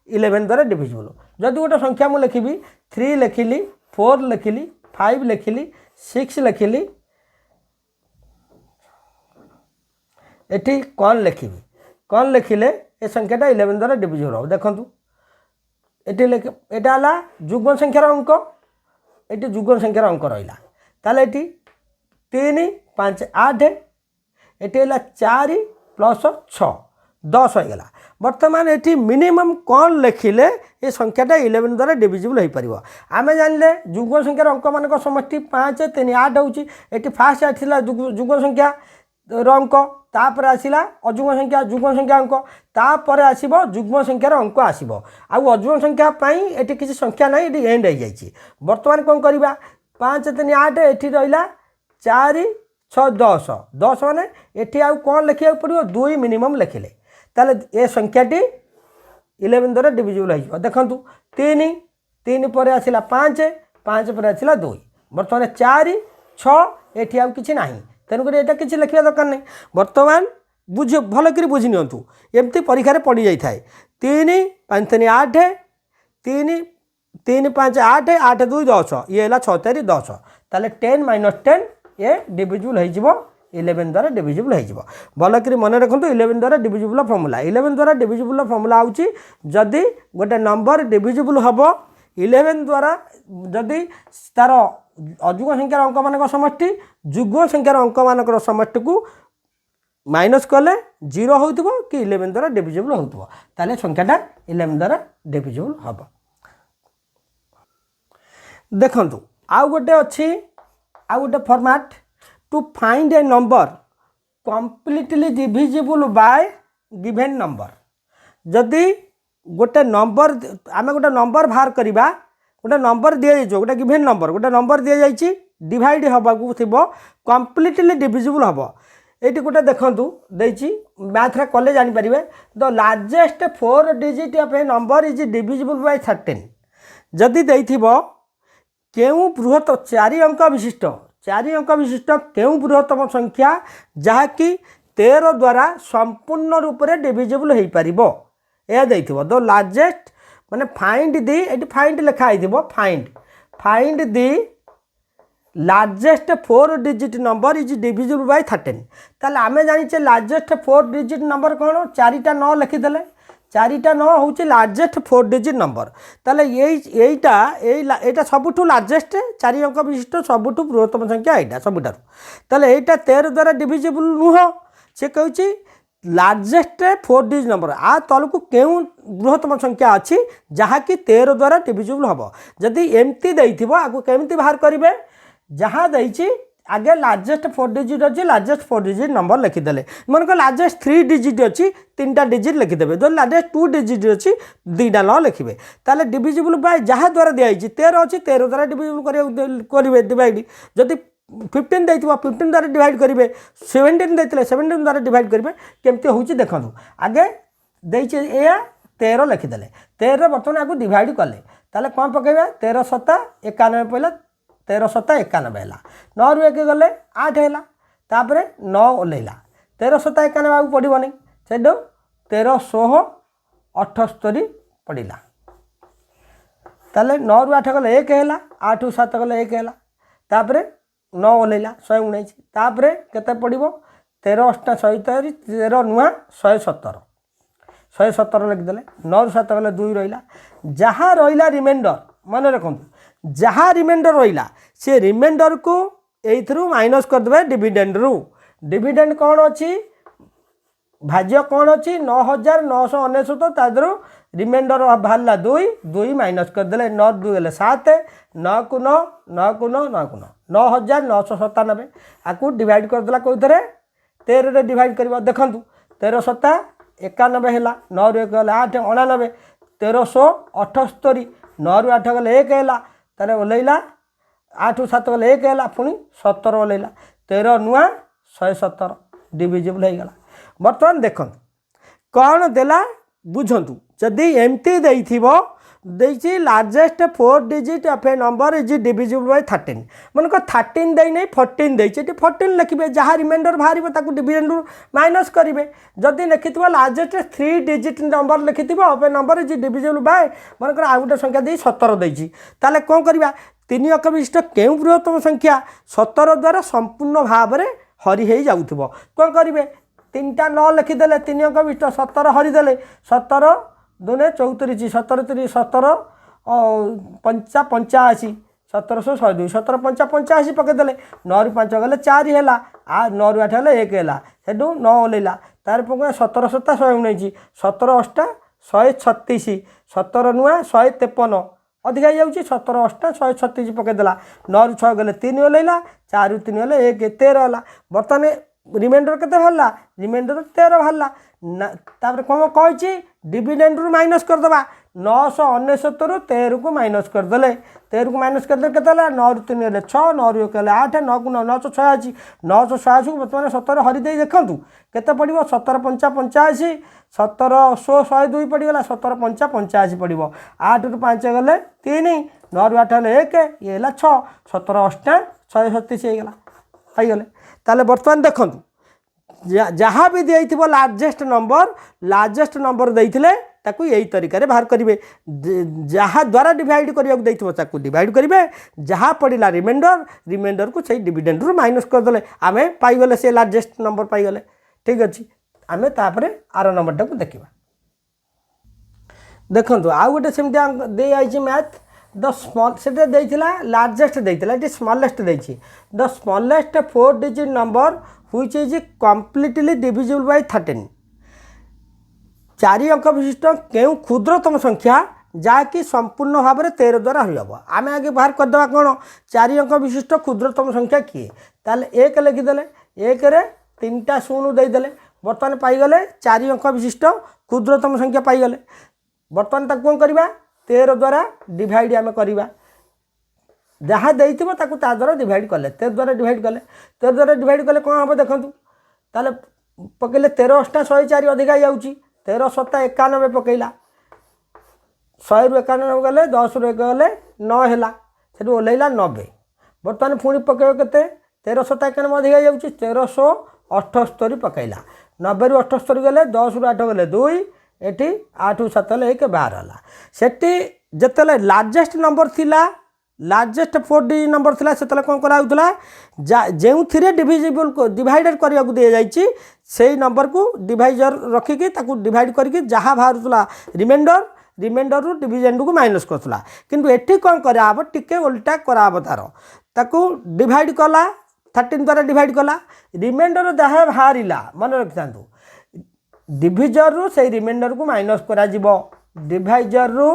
11 द्वारा डिविजिबल जदि गोटे संख्या मुझे लिखी 3 लिखिली 4 लिखिली 5 लिखिली 6 लिखिली ये कौन लिखिले ये संख्याटा 11 द्वारा डिविजिबल हम देखूँ ये जुग्म संख्यार अंक ये जुग्म संख्यार अंक रहा ताले ये 3 5 8 ये 4 + 6 10 होगा बर्तमान ये मिनिमम कौन लिखिले ये संख्याटा 11 द्वारा डिविजिबल हो पार आम जानले जुग्म संख्यार अंक मान समष्टि 5 3 8 होची ये फास्ट आसला जुग्म संख्या अंक तापर आसला अजुग्म संख्या अंक तापर आसब जुग्म संख्यार अंक आसब आउ अजुग्म संख्या ये किसी संख्या ना ये एंड हो जाए बर्तमान कौन करवा 5 3 8 ये रहा 4 6 10 10 माने ये आउ कौन लिखा पड़ो 2 मिनिमम लिखिले ताले ये संख्याटी 11 द्वारा डिविजिबल हो देखूँ 3 3 पर आसला 5 5 पर आसला 2 बर्तमान 4 6 ये आउ किसी ना तेणुक यहाँ किसी लिखा दरकार नहीं बर्तमान बुझ भलक बुझी नियंतु एमती परीक्षा पड़ जाए 3 5 3 8 3 3 5 8 8 2 10 ये है 6 4 10 ताले 10 - 10 ये डिविजिबल हो 11 द्वारा डिविजिबल हो भलक मन रखु 11 द्वारा डिविजिबल फर्मुला 11 द्वारा डिविजिबल फर्मुला हूँ जदि गोटे नंबर डिविजिबल हम 11 द्वारा जदि तार अजुग्म संख्यार अंक मान समष्टि जुग्म संख्यार अंक मान समष्टि को माइनस कले 0 हो कि 11 द्वारा डिविजिबल हो ताले संख्याटा 11 द्वारा डिविजिबल हम देखु आउ गोटे अच्छी आउ गोटे format to find a number completely divisible by given number जदि गोटे नंबर आम गोटे नंबर बाहर करवा गोटे नंबर दि जाइए गोटे गिवन नंबर दी जाइए डिवाइड हवा थी कंप्लीटली डिविजिबल हम ये गोटे देखूँ मैथ्रे कले जापर the largest 4 digit of a number is divisible by 13 जदि केउ बृहत 4 अंक विशिष्ट केउ बृहत्तम संख्या जहाँकि 13 द्वारा संपूर्ण रूप से डिविजिबल हो पार यह द लार्जेस्ट माने फाइंड दी ये फाइंड लिखाई find the largest 4 digit number is divisible by 13 ताले आमे जानिचे लार्जेस्ट 4 डिजिट नंबर कौन 4टा 9 लिखिदेले 4टा 9 हूँ लार्जेस्ट 4 डिजिट नंबर ताले यहीटा सबुठू लार्जेस्ट 4 अंक विशिष्ट सबुठू बृहत्तम संख्या यहाँ सबुठार ताले यहीटा 13 द्वारा डिविजिबल नुह से कहूँ लार्जेस्ट 4 डिजिट नंबर आ तलू केउ बृहत्तम संख्या अच्छी जहाँकि 13 द्वारा डिविजिबल हम जदि एमती देइथिबो आगु केमती बाहर करेंगे जहाँ देइछि आगे लार्जेस्ट 4 डिजिट अच्छी लार्जेस्ट 4 डिजिट नंबर लिखिदेले मन को लार्जेस्ट 3 डिजिट अच्छी 3टा डिजिट लिखिदेवे जो लार्जेस्ट 2 डिजिट अच्छी 2टा न लिखे ताले डिविजिबल बाय जहाँ द्वारा दिखाई 13 अच्छी 13 द्वारा डिविजिबल करेंगे डिवाइड जदि 15 देइथिबो 15 द्वारा डिवाइड करेंगे 17 देइथिले 17 द्वारा डिवाइड करेंगे केमती होउछि देखंतु आगे देइछि ए 13 लिखिदेले 13 बर्तमान आगु डिवाइड कले ताले कौन पकेबे 13 7 91 पहला 13 7 91 है 9 रु 1 गले 8 है तापर 9 ओल्ला 13 7 91 आगे पड़ो नहीं से 13 16 78 पड़ा ताले 9 रु 8 गले 1 है 8 रु 7 गले 1 है तापर 9 ओल्ला 119 तापर केते पड़ो 13 8 170 13 नुआ 117 लिखिदेले 9 रु 7 गले 2 रहा जहाँ रहा रिमाइंडर मन रखु जहाँ रिमाइंडर रहा से रिमाइंडर को एथरू माइनस करदे डिविडेंड रु डिविडेंड कौन अच्छी भाज्य कौन अच्छी 9999 तादर रिमाइंडर बाहर 2 माइनस करदे 9 2 गले 7 9 को 9 9 को 9 9 को 9 9997 आपको डिवाइड करदेला कौन 13 डिवाइड कर देखूँ 13 7 91 है 9 रु 1 गले 8 99 1378 9 रु 8 गले 1 है तारे ओल्ला 8 रु 7 गले 1 है पुणी 17 ओल्ला 13 नुआ 117 डिविजिबल हो गला बर्तमान देख कौन देला बुझंतु जदि एमती देइछि largest 4 digit of a number is divisible by 13 मन को 13 दे नहीं 14 देइछि 14 लिखिबे जहाँ रिमाइंडर बाहर ताकू डिविडेंड माइनस करेंगे जदि लिखिथिबो लार्जेस्ट 3 डिजिट नंबर लिखिथिबो of a number is divisible by मन को आ गोटे संख्या दे 17 देइछि ताले कोन करबा 3 अंक विशिष्ट केउ बृहत्तम संख्या 17 द्वारा संपूर्ण भाव में हरि हो जाउथिबो कोन करेंगे 3टा 9 लिखिदेले 3 अंक विशिष्ट 17 हरिदेले 17 2 34 17 3 17 पंचा 85 17 102 17 पंचा 85 पकईदेले 9 रु 5 गले 4 है 9 रु 8 गले 1 है से 9 ओल्ला तार पकड़ 17 7 119 17 8 136 17 नुआ 153 अधिक हो जाऊँगी 17 8 136 पकईदेला 9 रु 6 गले 3 ओल्ला 4 रु 3 गले 1 13 है बर्तमान रिमाइंडर केते बाहरला रिमाइंडर 13 बाहरला तापर कौन कही डिविडेंड रु माइनस करदे 999 रु 13 को माइनस करदे 13 को माइनस करदे केते 9 रु 3 गले 6 9 रु 1 गले 8 9 को 986 986 को बर्तमान 17 हरि दे देखंतु केते पड़िबो 17 पंचा 85 17 102 पड़गला 17 पंचा 85 पड़ो 8 रु 5 गले 3 9 रु 8 गले 1 ये 6 17 8 136 होगला पाईगले ताले बर्तमान देखंतु जहाँ भी दिखाई लार्जेस्ट नंबर देइथिले ताकू यही तरीके बाहर करेंगे जहाँ द्वारा डिवाइड करने डिवाइड करेंगे जहाँ पड़ा रिमाइंडर को सही डिविडेंड रु माइनस करदे आम पाईगले से लार्जेस्ट नंबर पाईगले ठीक अच्छे आम तापर आर नंबर टाक देखा देखु आउ गोटे सेमती दे आई मैथ द स्मॉल से लार्जेस्ट देता ये स्मॉलेस्ट देती the smallest 4 digit number which is completely divisible by 13 4 अंक विशिष्ट केउ क्षुद्रतम संख्या जहाँकि संपूर्ण भाव में 13 द्वारा हम आम आगे बाहर करदे कौन 4 अंक विशिष्ट क्षुद्रतम संख्या किए ताले 1 लिखिदेले 1 रे 3टा 0 देदेले बर्तमान पाईगले 4 अंक विशिष्ट क्षुद्रतम संख्या पाईगले बर्तमान तक कौन करवा 13 द्वारा डिवाइड आम करवा जहाँ देता द्वारा डिवाइड कले 13 द्वारा डिवाइड कले 13 द्वारा डिवाइड कले कौन हम देखूँ ताले पकईले 13 अष्टा 104 अधिका जाऊँगी 13 7 91 पकईला 100 रु 91 गले 10 रु 1 गले 9 है से ओल्ला 90 बर्तमान पुणी पकड़ के 13 7 91 अधिका जाऊँगी 1378 पकईला 90 रु 78 गले 10 रु 8 गले 2 एटी 8 7 गले 1 12 है सेठी जिते लार्जेस्ट नंबर थिला लार्जेस्ट 4 डिजिट नंबर थिला से कौन कराउतला जो थी डिविजिबल को डिवाइडेड करने को दि जाइए से नंबर को डिवाइजर रखिकी डिवाइड करके जहाँ बाहर रिमाइंडर रिमाइंडर रु डिविडेंड को माइनस करथला किंतु एठी कौन कराब टिके उल्टा कराब ताको डिवाइड कला 13 द्वारा डिवाइड कला रिमाइंडर जहाँ बाहरिला मन रखि डिविजर रु से रिमाइंडर को माइनस करा जिवो डिवाइजर रु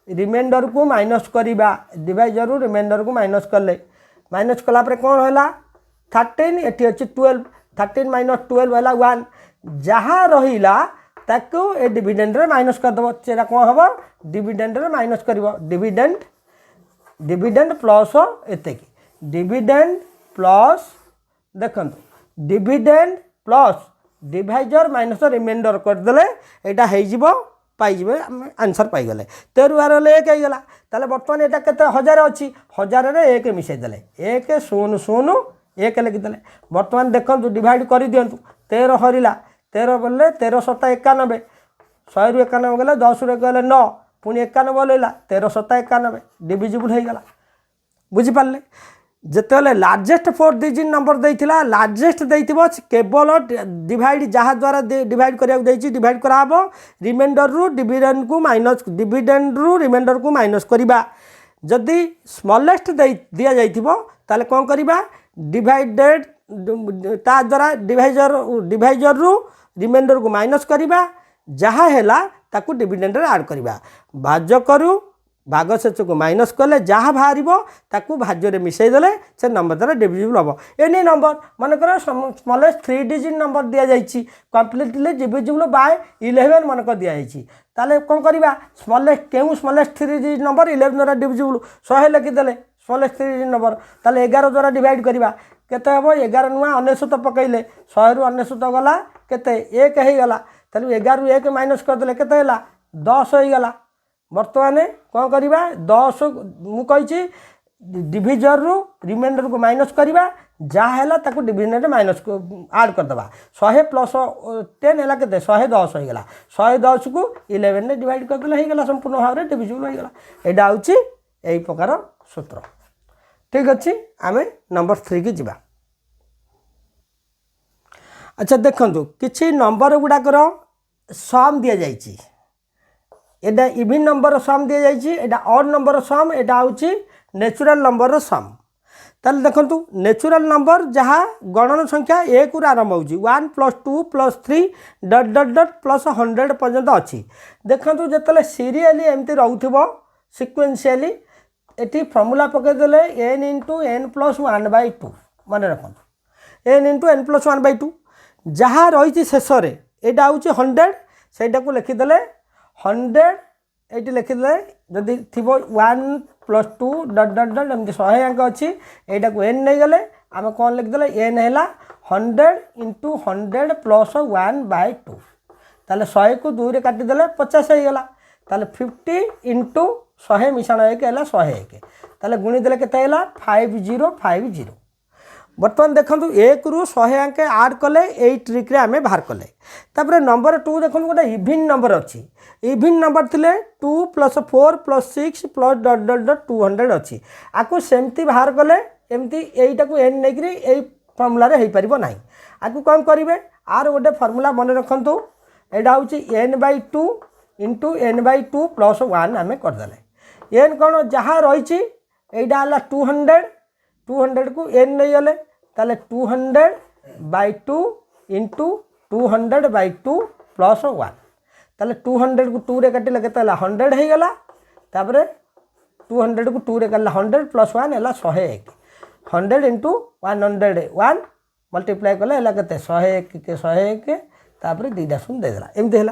रिमाइंडर को माइनस करिबा डिवाइजर रु रिमाइंडर को माइनस कले माइनस कला पर कौन होला 13 एटी अछि 12 13 माइनस 12 होला 1 जहाँ रहिला ताको ए डिविडेंड रे माइनस कर दबो सेरा कौन हबो डिविडेंड रे माइनस करबो डिविडेंड डिविडेंड प्लस एते की डिविडेंड प्लस देखंतु dividend plus divisor minus remainder कर देले एटा हे जिवो पाइबे आंसर पाइगले 13 12 1 होगा ताले बर्तमान एटा केते 1000 अच्छी 1000 रे 1 मिसई देले 1 0 0 1 लिखिदेले बर्तमान देखंतु डिवाइड कर दियंतु 13 हरिला 13 बोले 13 7 91 100 रु 91 गले 10 रु गले 9 पुणी 91 बोलेला 13 7 91 डिविजिबल हो गला बुझी पारले जिते लार्जेस्ट 4 डिजिट नंबर देइथिला लार्जेस्ट देइथिबो केवल डिवाइड जहाँ द्वारा डिवाइड करिया देइछि डिवाइड कराबो रिमाइंडर रु डिविडेंड को माइनस डिविडेंड रु रिमाइंडर को माइनस करिबा जदि स्मॉलेस्ट दिया जाइथिबो ताले कोन करिबा डिवाइडेड ता द्वारा डिवाइजर रु रिमाइंडर को माइनस करिबा जहाँ हैला ताकू डिविडेंड रे ऐड करिबा भाज्य करू भागशेष को माइनस कले जहाँ बाहर ताकू भाज्य में मिसई देले से नंबर द्वारा डिविजिबल हम एनी नंबर मनकर स्मॉलेस्ट 3 डिजिट नंबर दि जाइए कम्प्लीटली डिविजिबल बाय 11 मनक दि जाइए ताले कौन करवा स्मॉलेस्ट क्यों स्मॉलेस्ट 3 डिजिट नंबर 11 द्वारा डिविजिबल 100 लिखिदेले स्मॉलेस्ट 3 डिजिट नंबर ताले 11 द्वारा डिवाइड करवा केते हम 11 नुआ 99 पकईले 100 रु 99 गला केते 1 हो गला ताले 11 रु 1 माइनस करदेले केते हला 10 हो गला बर्तमान कौन करवा 10 मुझे डिविजर रु रिमाइंडर को माइनस करवा जहाँ है ताको डिविडेंड माइनस ऐड करदे 100 प्लस 10 है के 110 हो गला 110 को 11 ने डिवाइड करदे हो गला संपूर्ण भाव में डिविजिबल हो गला एटा होची एई प्रकार सूत्र ठीक अच्छे आमे नंबर 3 की जीवा अच्छा देखंतु किछि नंबर गुडाकर सम दिया जाइछि एटा इवन नंबर सम दिया जाइछि एटा ऑड नंबर सम एटा होची नेचुरल नंबर सम ताले देखंतु नेचुरल नंबर जहाँ गणन संख्या 1 रु आरंभ होची 1 + 2 + 3 ... +100 पर्यंत अच्छी देखंतु जतले सीरियली एमती रहउथिबो सिक्वेंशियली एटी फॉर्मूला पके देले n * n + 1/2 माने रखंतु n * n + 1/2 जहाँ रही शेष रे एटा होची 100 सेटा को लिखि देले 100 ये लिखिदे जदि थी 1 + 2 ... एमती 100 अंक अच्छी यहाँ को n नहीं गले आम कौन लिखिदे n है 100 × 100 + 1/2 ताले 100 को 2 रे काटिदेले 50 हो गला ताले 50 × 100 मिश्रण 1 है 101 ताले गुणी देले केते हैला 5050 बर्तमान देखो 1 रु 100 अंक ऐड कले यही ट्रिक रे आमे बाहर कले तापर नंबर 2 देखो गोटे इवन नंबर अच्छी इवन नंबर थिले 2 + 4 + 6 + ... 200 अच्छी आपको सेमती बाहर कले एमती यहीटा को n नहीं यही फर्मूला रे हो पारिबो नाही आपको कौन करेंगे आर गोटे फर्मूला मन रखु यहाँ हूँ n/2 × n/2 + 1 आम करदे n कौन जहाँ रही यहाँ 200 को n नहीं गले ताले 200/2 × 200/2 + 1 ताले 200 को 2 रे काटिले केते 100 हो गला तापर 200 को 2 रे काटिले 100 + 1 है 101 100 × 101 मल्टीप्लाई कले है केते 101 के 101 तापर 2 शून्य दे देला एमती है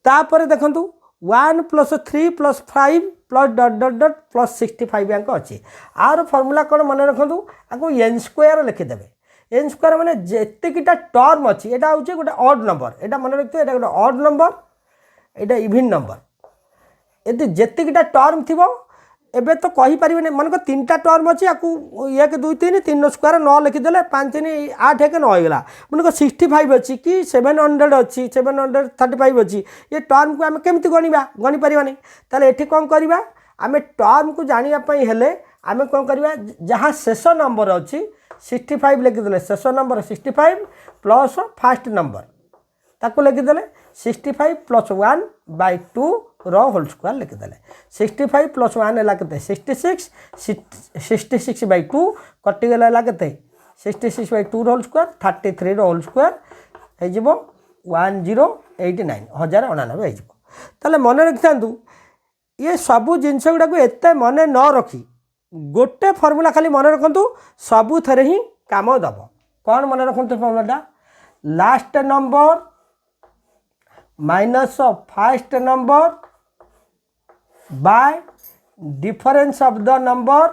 तापर देखंतु 1 + 3 + 5 + ... +65 अंक अच्छी आर फॉर्मूला कौन मन रखु आपको n² लिखिदेवे एन स्क्वायर माने जेतिकिटा टर्म अच्छी एटा हूँ गोटे ऑड नंबर एटा मन रखिए एटा गोटे ऑड नंबर एटा इवन नंबर यदि जेतिकिटा टर्म थी एबे तो कही पारे मन को 3टा टर्म अच्छी आपको 1 2 3 3 स्क्वायर 9 लिखिदेले 5 3 8 1 9 होगा मन को 65 अच्छी कि 700 अच्छी 735 अच्छी ये टर्म को आम केमी गणवा गणी पारानी ताले ये कौन करवा आम टर्म को जानापी हेले आम कौन करवा जहाँ शेष नंबर अच्छी 65 लिखिदेले शेष नंबर 65 प्लस फास्ट नंबर ताको लिखिदेले 65 प्लस 1 बाय 2 होल स्क्वायर लिखिदेले 65 प्लस 1 है के 66 बाय 2 कटिगला के 66 by 2 whole square 33 whole square हो 1089 1099 हो मन रखि था ये सबू जिनस गुड़ाक एत मन न रखी गोटे फर्मूला खाली मन रखु सबू थे ही काम दब कौन मन रखु फर्मूलाटा last number minus first number by difference of the number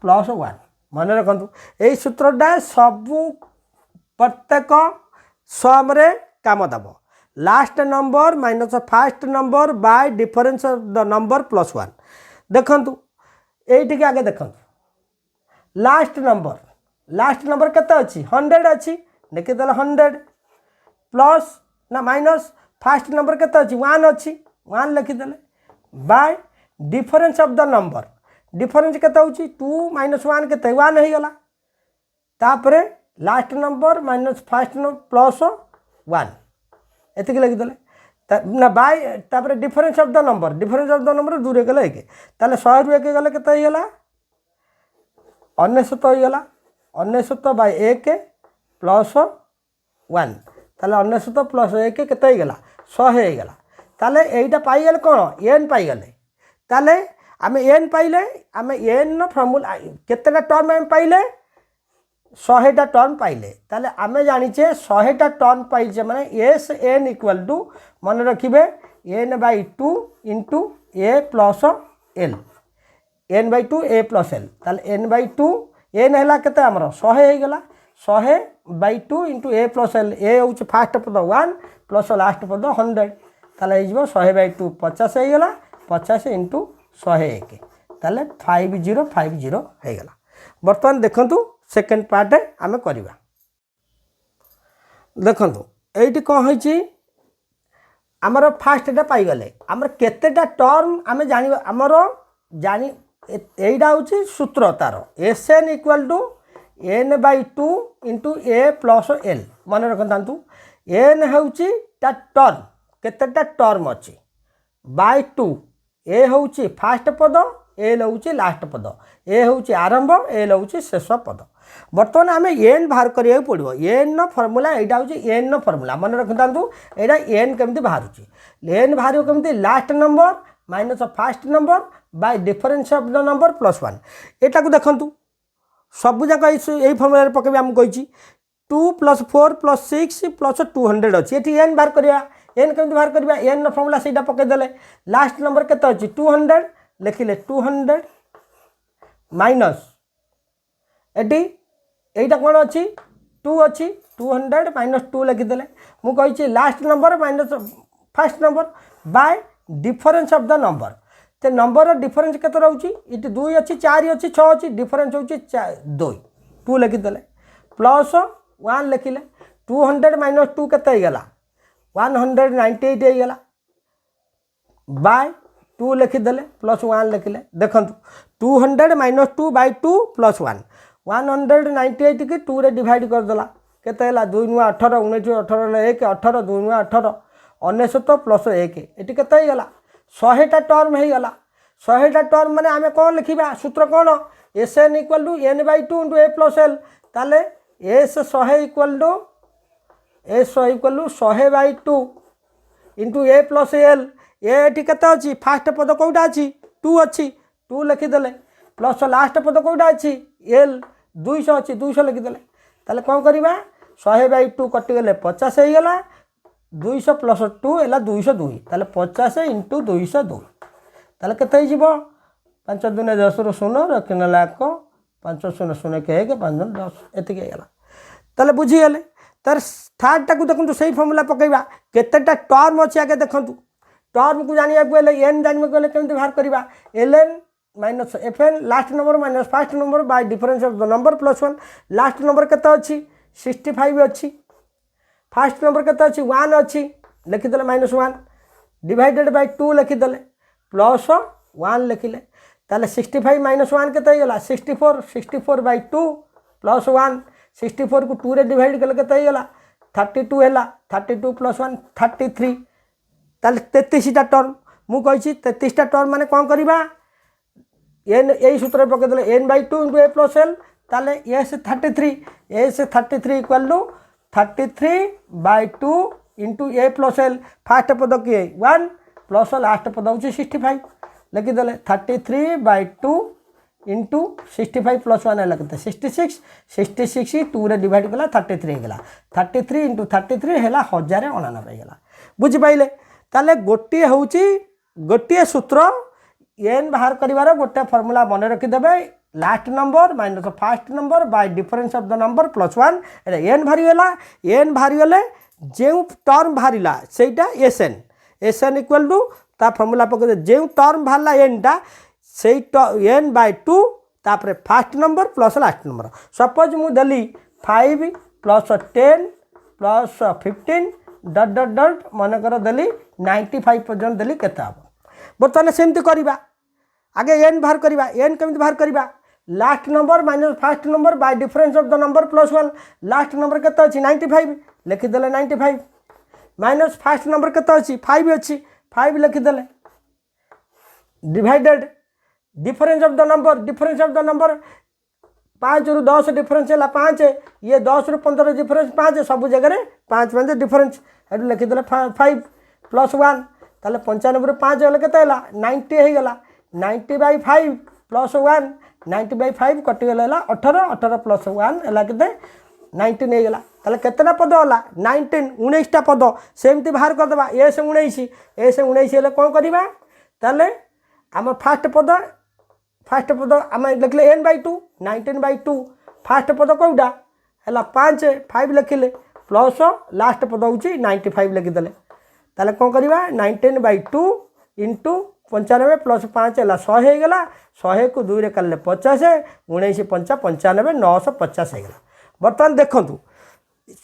plus 1 मन रखु यही सूत्रटा सबू प्रत्येक सम रे काम दब last number minus first number by difference of the number plus 1 देखंतु एठी आगे देखंतु लास्ट नंबर केते अछि 100 अछि लिखिदेले 100 प्लस ना माइनस फर्स्ट नंबर केते अछि 1 अछि 1 लिखिदेले by difference of the number difference केते होछि 2 माइनस 1 केते 1 हे गला तापरे last number minus first number plus 1 एतिक लिखिदेले ना बाय तापरे डिफरेंस ऑफ द नंबर दूर गला एक ताले 100 रु 1 गला केते हे गला 99 हो गला 99 बाय 1 प्लस 1 ताले 99 प्लस 1 केते गला 100 हो गला ताले एटा पाइगले कौन एन पाइगले ताले आम एन पाइले आम एन फर्मूला केतेटा टर्म आम पाइले 100टा टर्म पाइले ताले आम जानिचे 100टा टर्म पाइचे माने एस एन इक्वल टू मन रखिबे n by 2 into A plus l n by 2 a plus L ताले एन बाय 2 एन है केते आमर 100 हो गला 100 by 2 into A plus l a हूँ फास्ट पद 1 प्लस लास्ट पद 100 ताले 100 बाय 2 50 हो गला 50 इंटू 101 ताले 5050 हो गला। बर्तमान देखंतु सेकेंड पार्ट आम करवा देखंतु एठी कौन होइछि आमर फास्टा पाइगले आमर केतेटा टर्म आम जान आमर जानी एटा हूँ सूत्र तार s n equal to N by 2 into A plus l मन रखता एन हूँ टर्म केतेटा टर्म अच्छी बाय 2 ए हूँ फास्ट पद एल हूँ लास्ट पद ए हूँ आरंभ एल हूँ शेष पद बर्तमान आम एन बाहर करिया पड़ो एन फर्मूला यहाँ हूँ एन फर्मूला मन रखता यहाँ एन केमती बाहर एन बाहर केमती last number minus fast number by difference of the number plus 1 एटा को देखंतु सबुजाक यही फर्मूला पकेबे आमको कही 2 प्लस 4 प्लस 6 प्लस 200 अच्छी ये एन बाहर करिया एन केमती बाहर करिया एन फर्मूला से पकईदे लास्ट नंबर केते अच्छी 200 लिखिले 200 माइनस एटी एटा कौन अच्छी 2 अच्छी 200 माइनस 2 लिखिदेले मु कही last number minus fast number by difference of the number ते नंबर डिफरेंस केते रहउची इटी 2 अच्छी 4 अच्छी 6 अच्छी डिफरेंस होची 2 2 लिखिदेले प्लस 1 लिखिले 200 माइनस 2 केते हो गला 198 हो गला बाय 2 लिखिदेले प्लस 1 लिखिले देखंतु 200 माइनस 2 बाय 2 प्लस 1 198 की 2 रे डिवाइड कर देला केते हला 2 नु 18 19 18 1 18 2 नु 18 19 प्लस 1 एटी केते हो गला 100टा टर्म हो गला 100टा टर्म माने आमे कौन लिखिबा सूत्र कौन S N equal to N by 2 into A plus L ताले S 100 equal to 100 by 2 into A plus L एटी केते अछि फास्ट पद कोटा अछि 2 अछि 2 लिखिदेले प्लस लास्ट पद कोटा अछि एल 200 अछि 200 लिखिदेले ताले कौन करबा 100 बाय 2 कटिगले 50 हो गला 200 प्लस 2 है 202 ताले 50 इंटू 202 ताले केते हो 5 दूने 10 रो 0 रखने लाख 5 0 0 के 1 5 दूने 10 एतिक गला ताले बुझी गले तार थर्ड टाकू देखो सही फॉर्मूला पकेबा केतेटा टर्म अछि आगे देखु टर्म को जानिया गले n जानिया गले केमति बाहर करबा ln minus fn last number minus first number by difference of the number plus 1 last number केते अछि 65 अछि फर्स्ट नंबर केते अछि 1 अछि लिखि देले -1 डिवाइडेड बाय 2 लिखि देले प्लस 1 लिखिले ताले 65 - 1 केते गला 64 64 बाय 2 प्लस 1 64 को 2 रे डिवाइड कले केते गला 32 हैला 32 प्लस 1 33 ताले 33 टा टर्म मु कहिछि 33 टा टर्म माने कोन करबा n एई सूत्र पके देले n बाय 2 * a + l ताले s 33 equal to 33 by 2 * a + l first पद के 1 प्लस लास्ट पद होची 65 लिखि देले 33 बाय 2 * 65 प्लस 1 लगते 66 2 रे डिवाइड कला 33 गला 33 * 33 हैला 1099 गला बुझि पाइले ताले गोटी होची गोटी सूत्र n बाहर करिवार गोटे फार्मूला मन रखि देबे last number minus first number by difference of the number plus 1 n भारी गले जे टर्म भारिला सेटा sn इक्वल टू ता फार्मूला पके जे टर्म भाला n टा से n बाय 2 तापर first number plus last number suppose मु देली 5 प्लस 10 प्लस 15 डट डट डट मन कर देली 95 पर्यंत देली केता हम बर्तमान सेमती करबा आगे n बाहर करबा n केमती बाहर करबा last number minus first number by difference of the number plus 1 last number केता अछि 95 लिखि देले 95 माइनस फर्स्ट नंबर केता अछि 5 अछि 5 लिखि देले divided difference of the number 5 रु 10 डिफरेंस है 5 ये 10 रु 15 डिफरेंस 5 सब जगह 5 5 डिफरेंस एटू लिखि देले 5 प्लस 1 ताले 95 रु 5 गले केते हला 90 हे गला 90 बाय 5 प्लस 1 90 बाय 5 कटि गला 18 प्लस 1 हला केते 19 हे गला ताले केतना पद हला 19 19 टा पद सेमती बाहर कर देबा ए से 19 हेले कोन करबा ताले हमर फर्स्ट पद आम लिखले n बाय 2 19 बाय 2 फर्स्ट पद कौटा है 5 लिखिले प्लस लास्ट पद हूँ 95 लिखिदे ताले कौन करवा 19 बाय 2 इंटू 95 प्लस 5 है 100 होगा 100 को 2 रे कले 50 19 5 95 950 होगा बर्तमान देखु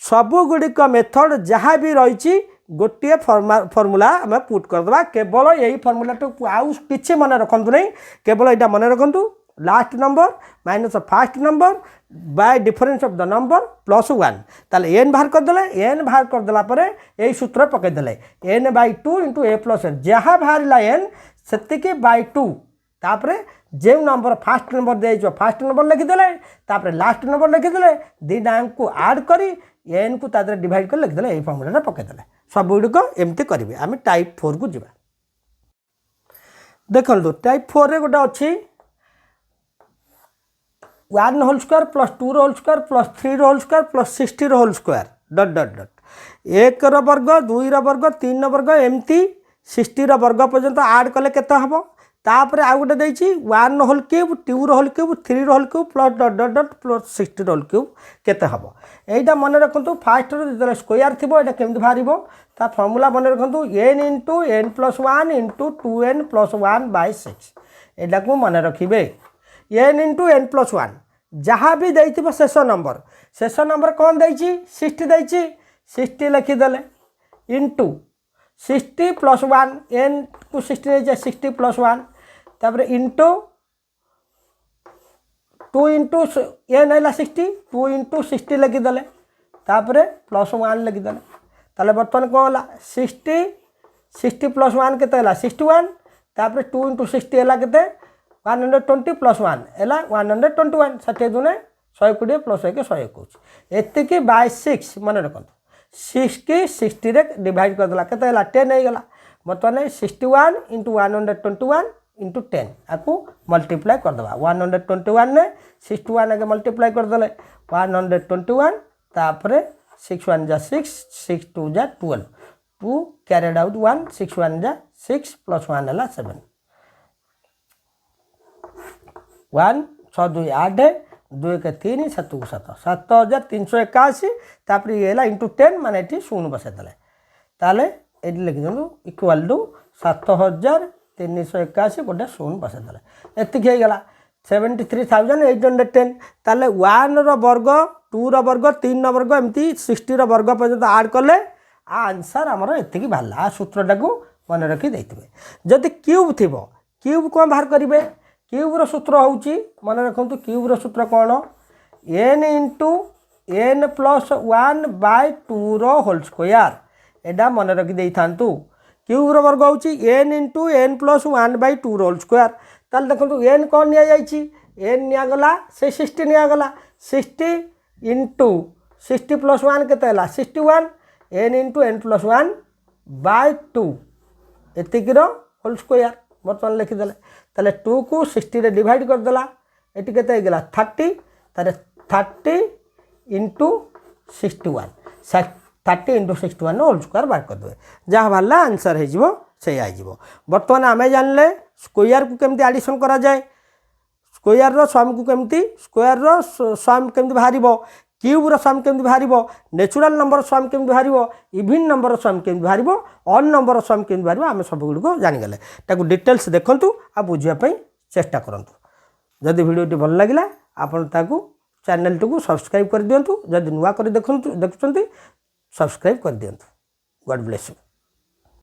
सबुगुड़िक मेथड जहाँ भी रही गोटे फॉर्मूला आम पुट करदे केवल यही फॉर्मूला आउ कि मन रखु नहीं केवल यहाँ मन रखु last number minus first number by difference of the number plus 1 ताले n बाहर करदेला यही सूत्र पकईदे n by 2 into a plus n जहाँ बाहर n से बाय 2 तापरे जो नंबर फर्स्ट नंबर दे फर्स्ट नंबर लिखिदे तापर लास्ट नंबर लिखिदे दुईटा को आड करी n को तादरे डिवाइड कर लिखिदे यही फॉर्मूला पकईदे सब गुड़िक एमती करेंगे आम टाइप 4 को जीवा देखो टाइप 4 रे गोटे अच्छी 1 whole square plus 2 whole square plus 3 whole square plus 60 whole square dot dot dot 1 वर्ग 2 वर्ग 3 वर्ग एमती 60 वर्ग पर्यंत आड कले केते हम तापर आउ गोटे देछि 1 whole cube 2 whole cube 3 whole cube plus dot dot dot plus 60 whole cube केते हम एटा मन रखु फास्ट जो स्क्वायर थी एटा केमती बाहर ता फॉर्मूला मन रखु n into n plus 1 into 2n plus 1 by 6 एटा को मन रखिबे n इंटू n प्लस 1 जहाँ भी देइथिबो शेष नंबर कौन देइछि 60 देइछि 60 लिखिदेले इंटू 60 प्लस 1 n को 60 देइछि 60 प्लस 1 तापर इंटू 2 इंटू n है 60 2 इंटू 60 लिखिदेले तापर प्लस 1 लिखिदेले ताले बर्तमान कौन है 60 प्लस 1 केते है 61 तापर 2 इंटू 60 है केते 120 प्लस 1 है 121 60 दूने 120 प्लस 1 121 एति बाय 6 मन रखु 6 की 60 रे डिवाइड करदेला केते है 10 हो गला बर्तमान 61 इंटू 121 इंटू 10 आपको मल्टीप्लाई करदेवा 121 ने 61 आगे मल्टीप्लाई करदे 121 तापर 6 1 जा 6 6 2 जा 12 2 कैरिड आउट 1 6 1 जा 6 प्लस 1 है 7 वन 6 2 8 2 1 3 7 को 7 7381 तापर ये है इंटू 10 माने ये शून्य बसैदेले ताले ये लिखि दिलु इक्वाल टू 7381 गोटे शून्य बसैदेले एतिक हो गला 73,810 ताले 1 रो वर्ग 2 रो वर्ग 3 रो वर्ग एमती 60 रो वर्ग पर्यंत ऐड कले आंसर हमर एतिक बाहला आ सूत्रटा को मन रखी देथिबे जदि क्यूब थिबो क्यूब को बाहर करिवे क्यूब रो सूत्र होउची मन रखंतु क्यूब रो सूत्र कोन n into n plus 1 by 2 रो होल स्क्वायर एडा मन रखी देई थांतु क्यूब रो वर्ग होउची n into n plus 1 by 2 रो होल स्क्वायर ताल देखंतु n कोन निया जाईची n निया गला से 60 निया गला 60 इंटू 60 प्लस 1 केते हला 61 n into n plus 1 by 2 एतिक रो होल स्क्वायर बर्तमान लिखिदेले ताले 2 को 60 रे डिवाइड कर देला एटी केते हो गेला 30 तारे 30 इंटू 61 30 इंटू 61 होल स्क्वायर बाहर कर देबे जहाँ बाहरला आंसर हो जिवो से आ जिवो बर्तमान आमे जानले स्क्वायर को केमती एडिशन करा जाए स्क्वायर रो सम को केमती स्क्वायर रो सम केमती बाहरिबो क्यूब रो सम केमती बाहरिबो नेचुरल नंबर सम केमती बाहरिबो इवन नंबर सम केमती बाहरिबो ऑड नंबर सम केमती बाहरिबो आमे सब गुड को जानि गले ताकू डिटेल्स देखंतु आ बुझिया पई चेष्टा करंतु जदि वीडियो टी भल लागिला आपन ताकू चैनल को सब्सक्राइब कर दियंतु जदि नुवा कर देखंतु देखुचंती सब्सक्राइब कर दियंतु गॉड ब्लेस यू।